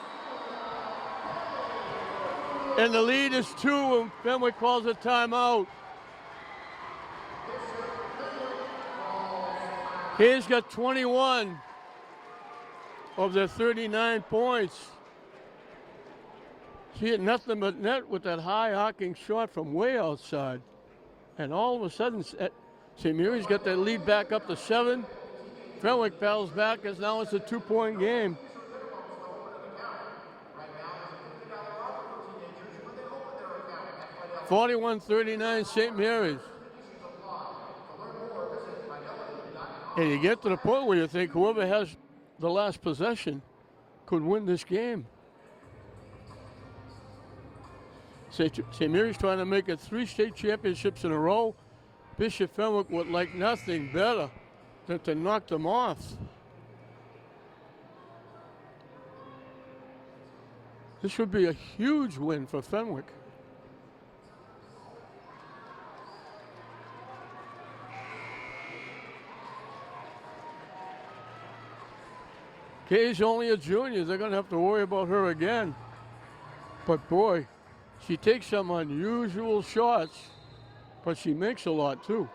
Speaker 1: And the lead is 2, and Fenwick calls a timeout. Kay's got 21 of their 39 points. She hit nothing but net with that high arcing shot from way outside. And all of a sudden, St. Mary's got that lead back up to 7. Fenwick battles back as now it's a 2-point game. (41-39) St. Mary's. And you get to the point where you think whoever has the last possession could win this game. St. Mary's trying to make it 3 state championships in a row. Bishop Fenwick would like nothing better than to knock them off. This would be a huge win for Fenwick. Kay's only a junior. They're going to have to worry about her again. But boy, she takes some unusual shots, but she makes a lot too.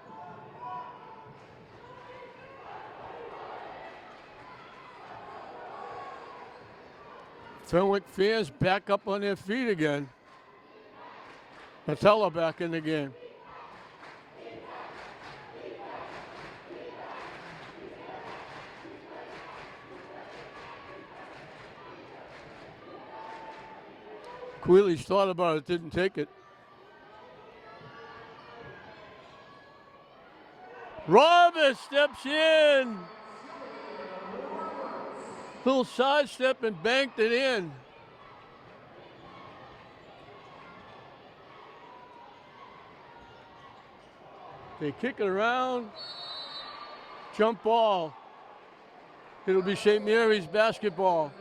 Speaker 1: Fenwick fans back up on their feet again. Natella back in the game. Queelys thought about it, didn't take it. Roberts steps in. Little sidestep and banked it in. They kick it around. Jump ball. It'll be St. Mary's basketball.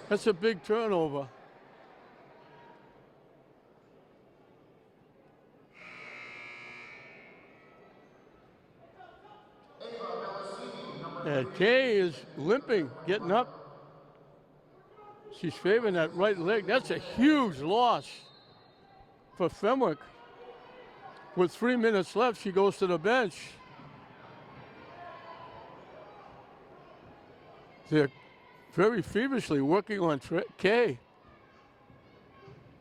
Speaker 1: That's a big turnover. And Kay is limping, getting up. She's favoring that right leg. That's a huge loss for Fenwick. With 3 minutes left, she goes to the bench. They're very feverishly working on Kay.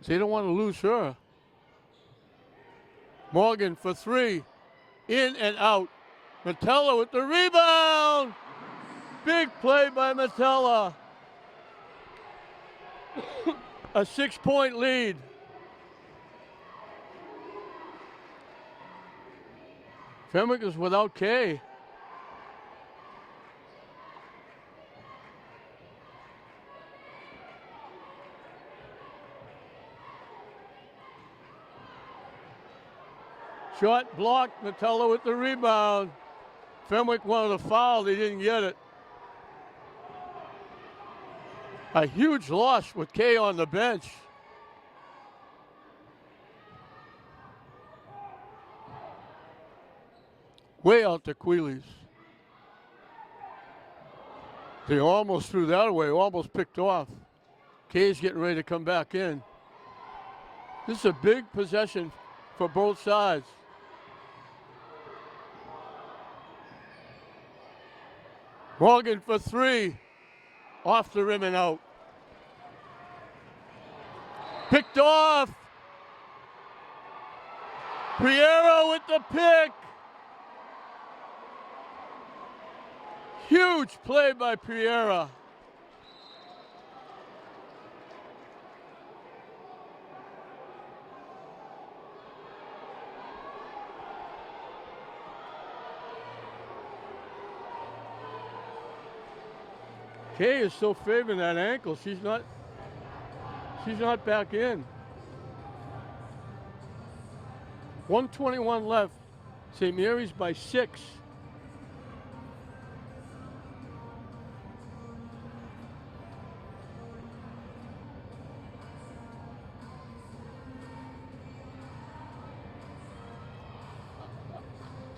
Speaker 1: They don't want to lose her. Morgan for three. In and out. Metella with the rebound. Big play by Metella. A 6-point lead. Fenwick is without Kay. Shot blocked. Metella with the rebound. Fenwick wanted a foul. They didn't get it. A huge loss with Kay on the bench. Way out to Queeley's. They almost threw that away, almost picked off. Kay's getting ready to come back in. This is a big possession for both sides. Morgan for three. Off the rim and out. Picked off. Piero with the pick. Huge play by Piera. Kay is still favoring that ankle. She's not back in. 1:21 left. St. Mary's by 6.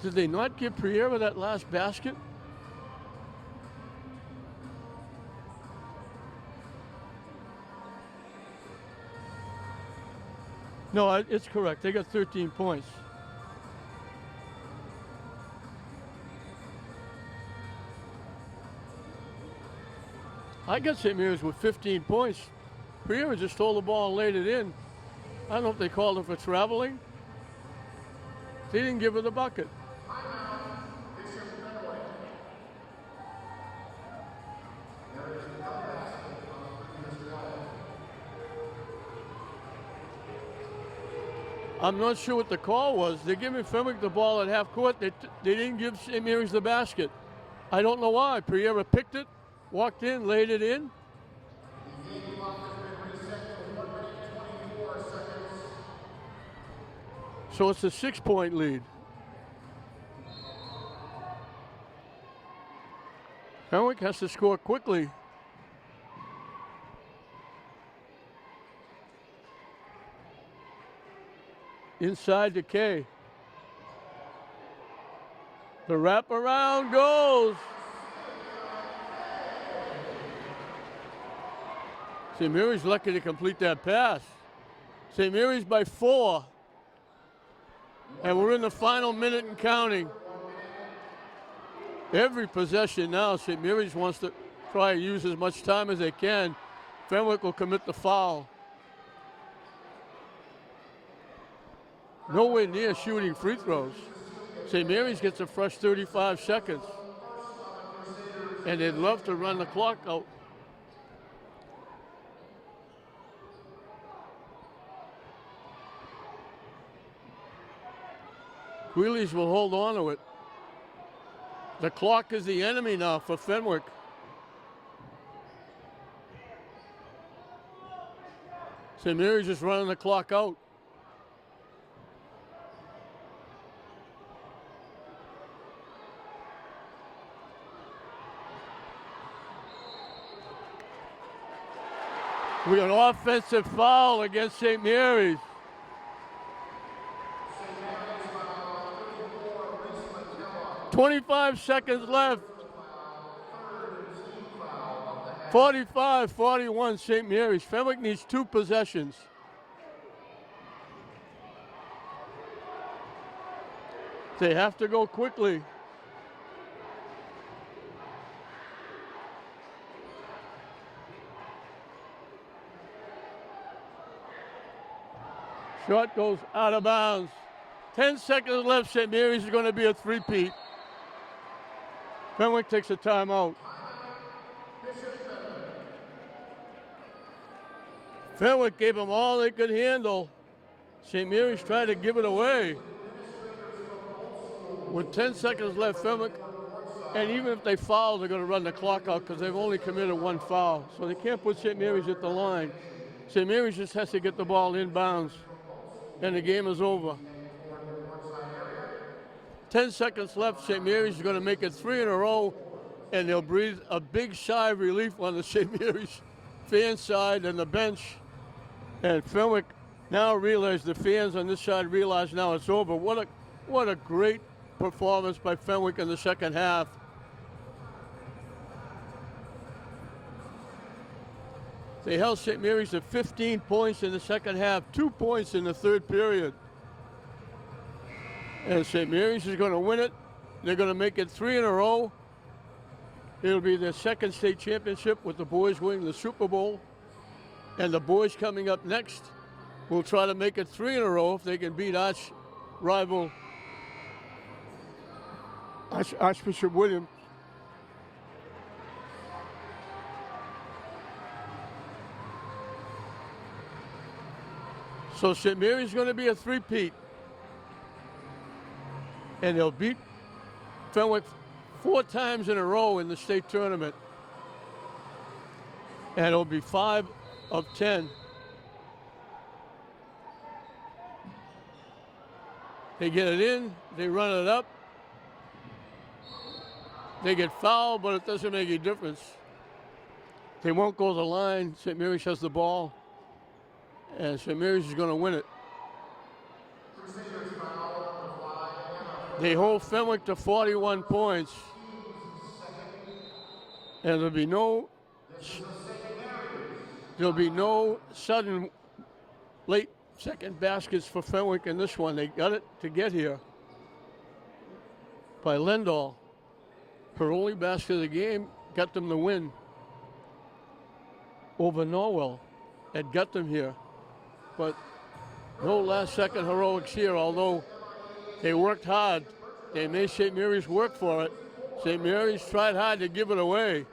Speaker 1: Did they not give Piera that last basket? No, it's correct. They got 13 points. I got St. Mary's with 15 points. Piera just stole the ball and laid it in. I don't know if they called her for traveling. They didn't give her the bucket. I'm not sure what the call was. They gave Fenwick the ball at half court. They didn't give St. Mary's the basket. I don't know why. Piera picked it, walked in, laid it in. So it's a 6-point lead. Fenwick has to score quickly. Inside to Kay. The wraparound goes. St. Mary's lucky to complete that pass. St. Mary's by 4. And we're in the final minute and counting. Every possession now, St. Mary's wants to try and use as much time as they can. Fenwick will commit the foul. Nowhere near shooting free throws. St. Mary's gets a fresh 35 seconds. And they'd love to run the clock out. Queeley's will hold on to it. The clock is the enemy now for Fenwick. St. Mary's just running the clock out. We got an offensive foul against St. Mary's. "25 seconds left. 45-41 St. Mary's. Fenwick needs 2 possessions. They have to go quickly. Shot goes out of bounds. 10 seconds left. St. Mary's is going to be a three-peat. Fenwick takes a timeout. Fenwick gave them all they could handle. St. Mary's tried to give it away. With 10 seconds left, Fenwick, and even if they foul, they're going to run the clock out because they've only committed one foul. So they can't put St. Mary's at the line. St. Mary's just has to get the ball inbounds, and the game is over. 10 seconds left. St. Mary's is going to make it 3 in a row, and they'll breathe a big sigh of relief on the St. Mary's fan side and the bench. And Fenwick now realize, the fans on this side realize now it's over. What a great performance by Fenwick in the second half. They held St. Mary's to 15 points in the second half, 2 points in the third period. And St. Mary's is going to win it. They're going to make it 3 in a row. It'll be their second state championship, with the boys winning the Super Bowl. And the boys coming up next will try to make it 3 in a row if they can beat arch rival Archbishop William. So St. Mary's going to be a three-peat. And they'll beat Fenwick 4 times in a row in the state tournament. And it'll be 5 of 10. They get it in, they run it up. They get fouled, but it doesn't make any difference. They won't go to the line. St. Mary's has the ball, and St. Mary's is going to win it. They hold Fenwick to 41 points. And there'll be no sudden late second baskets for Fenwick in this one. They got it to get here by Lindahl. Her only basket of the game got them the win over Norwell. It got them here. But no last second heroics here, although they worked hard. They made St. Mary's work for it. St. Mary's tried hard to give it away.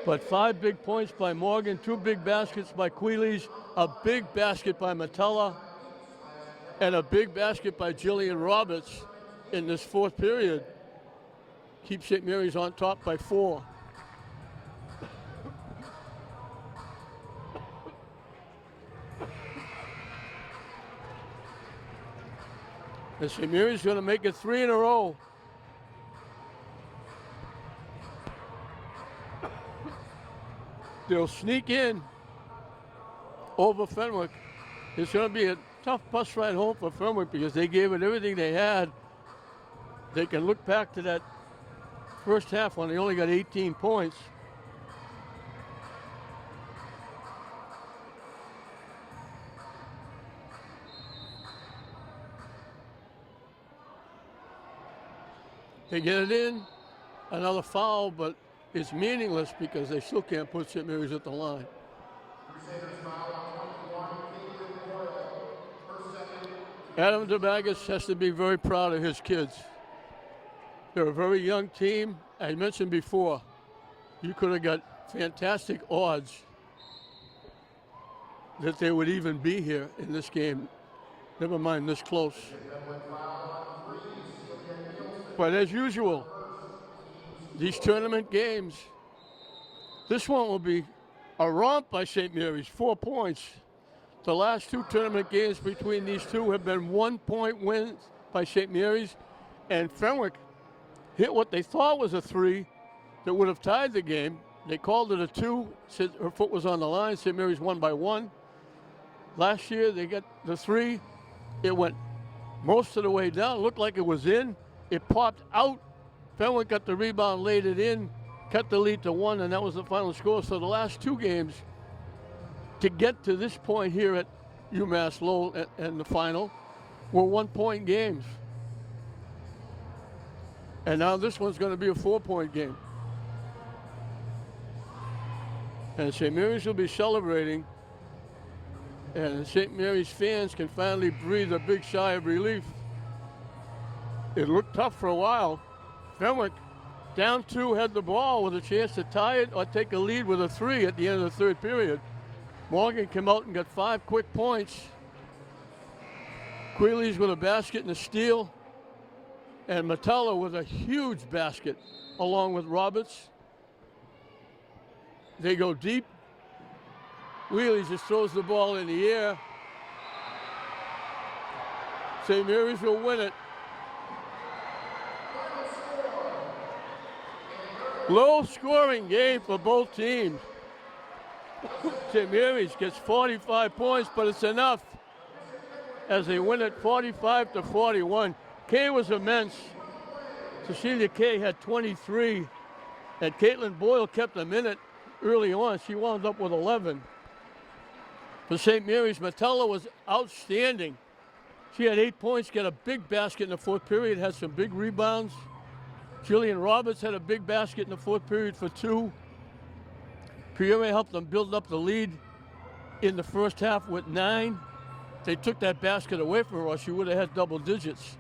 Speaker 1: But 5 big points by Morgan, 2 big baskets by Queelys, a big basket by Metella, and a big basket by Jillian Roberts in this fourth period. Keep St. Mary's on top by 4. And St. Mary's going to make it 3 in a row. They'll sneak in over Fenwick. It's going to be a tough bus ride home for Fenwick because they gave it everything they had. They can look back to that first half when they only got 18 points. They get it in, another foul, but it's meaningless because they still can't put St. Mary's at the line. Adam DeBaggis has to be very proud of his kids. They're a very young team. I mentioned before, you could have got fantastic odds that they would even be here in this game. Never mind this close. But as usual, these tournament games, this one will be a romp by St. Mary's, 4 points. The last 2 tournament games between these two have been 1-point wins by St. Mary's, and Fenwick hit what they thought was a 3 that would have tied the game. They called it a 2, said her foot was on the line. St. Mary's won by 1. Last year they got the 3. It went most of the way down. It looked like it was in. It popped out. Fenwick got the rebound, laid it in, cut the lead to 1, and that was the final score. So the last 2 games to get to this point here at UMass Lowell and the final were 1-point games. And now this one's going to be a 4-point game. And St. Mary's will be celebrating And the St. Mary's fans can finally breathe a big sigh of relief. It looked tough for a while. Fenwick, down 2, had the ball with a chance to tie it or take a lead with a 3 at the end of the third period. Morgan came out and got 5 quick points. Queeley's with a basket and a steal. And Metella with a huge basket along with Roberts. They go deep. Wheely just throws the ball in the air. St. Mary's will win it. Low scoring game for both teams. St. Mary's gets 45 points, but it's enough as they win it 45-41. K was immense. Cecilia K had 23, and Caitlin Boyle kept them in it early on. She wound up with 11. For St. Mary's, Metella was outstanding. She had 8 points, got a big basket in the fourth period, had some big rebounds. Jillian Roberts had a big basket in the fourth period for 2. Pierre helped them build up the lead in the first half with 9. They took that basket away from her or she would have had double digits.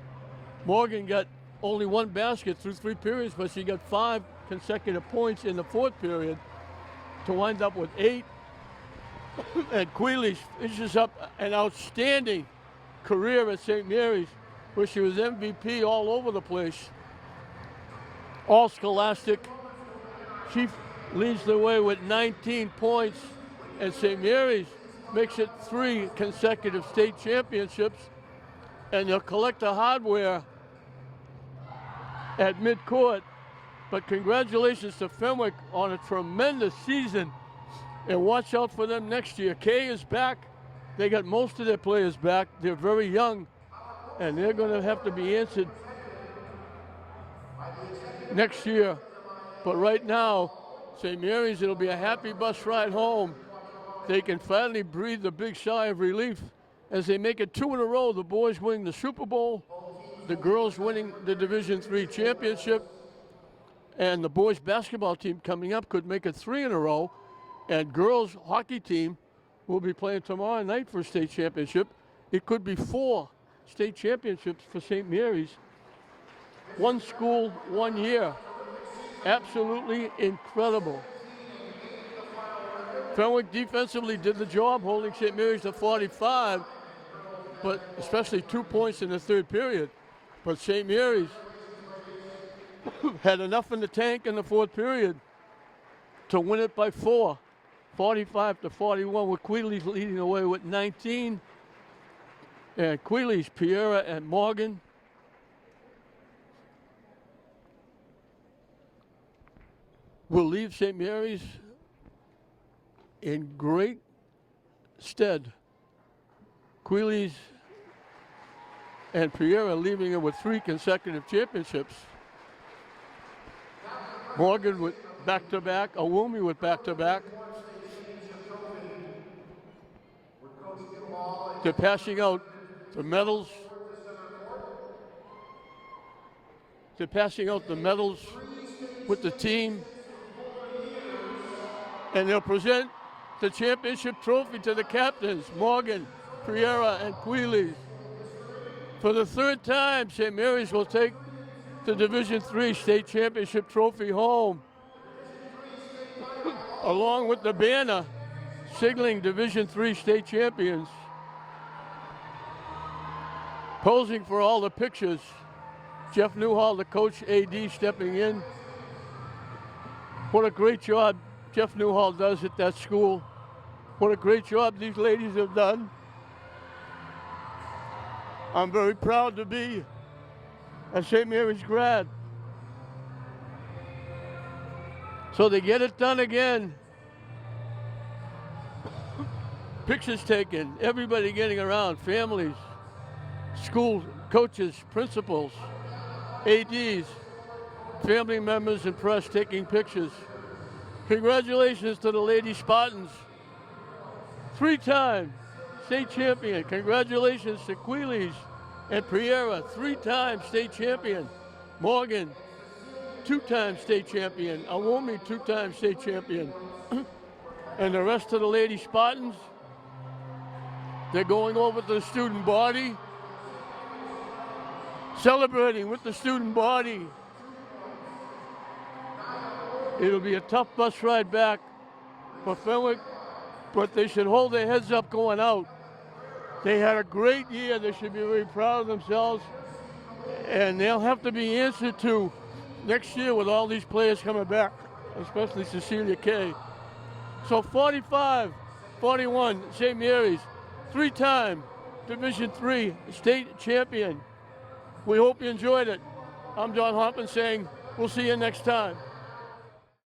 Speaker 1: Morgan got only 1 basket through 3 periods, but she got 5 consecutive points in the fourth period to wind up with 8. And Queeley finishes up an outstanding career at St. Mary's, where she was MVP all over the place. All scholastic. She leads the way with 19 points, and St. Mary's makes it 3 consecutive state championships, and they'll collect the hardware at midcourt. But congratulations to Fenwick on a tremendous season, and watch out for them next year. Kay is back. They got most of their players back. They're very young, and they're going to have to be answered next year. But right now, St. Mary's, it'll be a happy bus ride home. They can finally breathe a big sigh of relief as they make it 2 in a row. The boys winning the Super Bowl, the girls winning the Division III championship, and the boys basketball team coming up could make it 3 in a row. And girls hockey team will be playing tomorrow night for a state championship. It could be 4 state championships for St. Mary's. 1 school, 1 year. Absolutely incredible. Fenwick defensively did the job, holding St. Mary's to 45, but especially 2 points in the third period. But St. Mary's had enough in the tank in the fourth period to win it by 4, 45-41, with Queeley's leading the way with 19. And Queeley's, Pierre and Morgan will leave St. Mary's in great stead. Queeley's and Pierre are leaving it with 3 consecutive championships. Morgan with back-to-back, Awumi with back-to-back. They're passing out the medals. They're passing out the medals with the team. And they'll present the championship trophy to the captains, Morgan, Priera, and Queeley. For the 3rd time, St. Mary's will take the Division III state championship trophy home, along with the banner signaling Division III state champions. Posing for all the pictures, Jeff Newhall, the coach, AD, stepping in. What a great job Jeff Newhall does at that school. What a great job these ladies have done. I'm very proud to be a St. Mary's grad. So they get it done again. Pictures taken, everybody getting around, families, school coaches, principals, ADs, family members and press taking pictures. Congratulations to the Lady Spartans. 3-time state champion. Congratulations to Queeley's and Priera, 3-time state champion. Morgan, 2-time state champion. Awumi, 2-time state champion. And the rest of the Lady Spartans, They're going over to the student body, celebrating with the student body. It'll be a tough bus ride back for Fenwick, but they should hold their heads up going out. They had a great year. They should be very proud of themselves, and they'll have to be answered to next year with all these players coming back, especially Cecilia Kay. So 45-41, St. Mary's, three-time Division III state champion. We hope you enjoyed it. I'm John Hoffman saying we'll see you next time.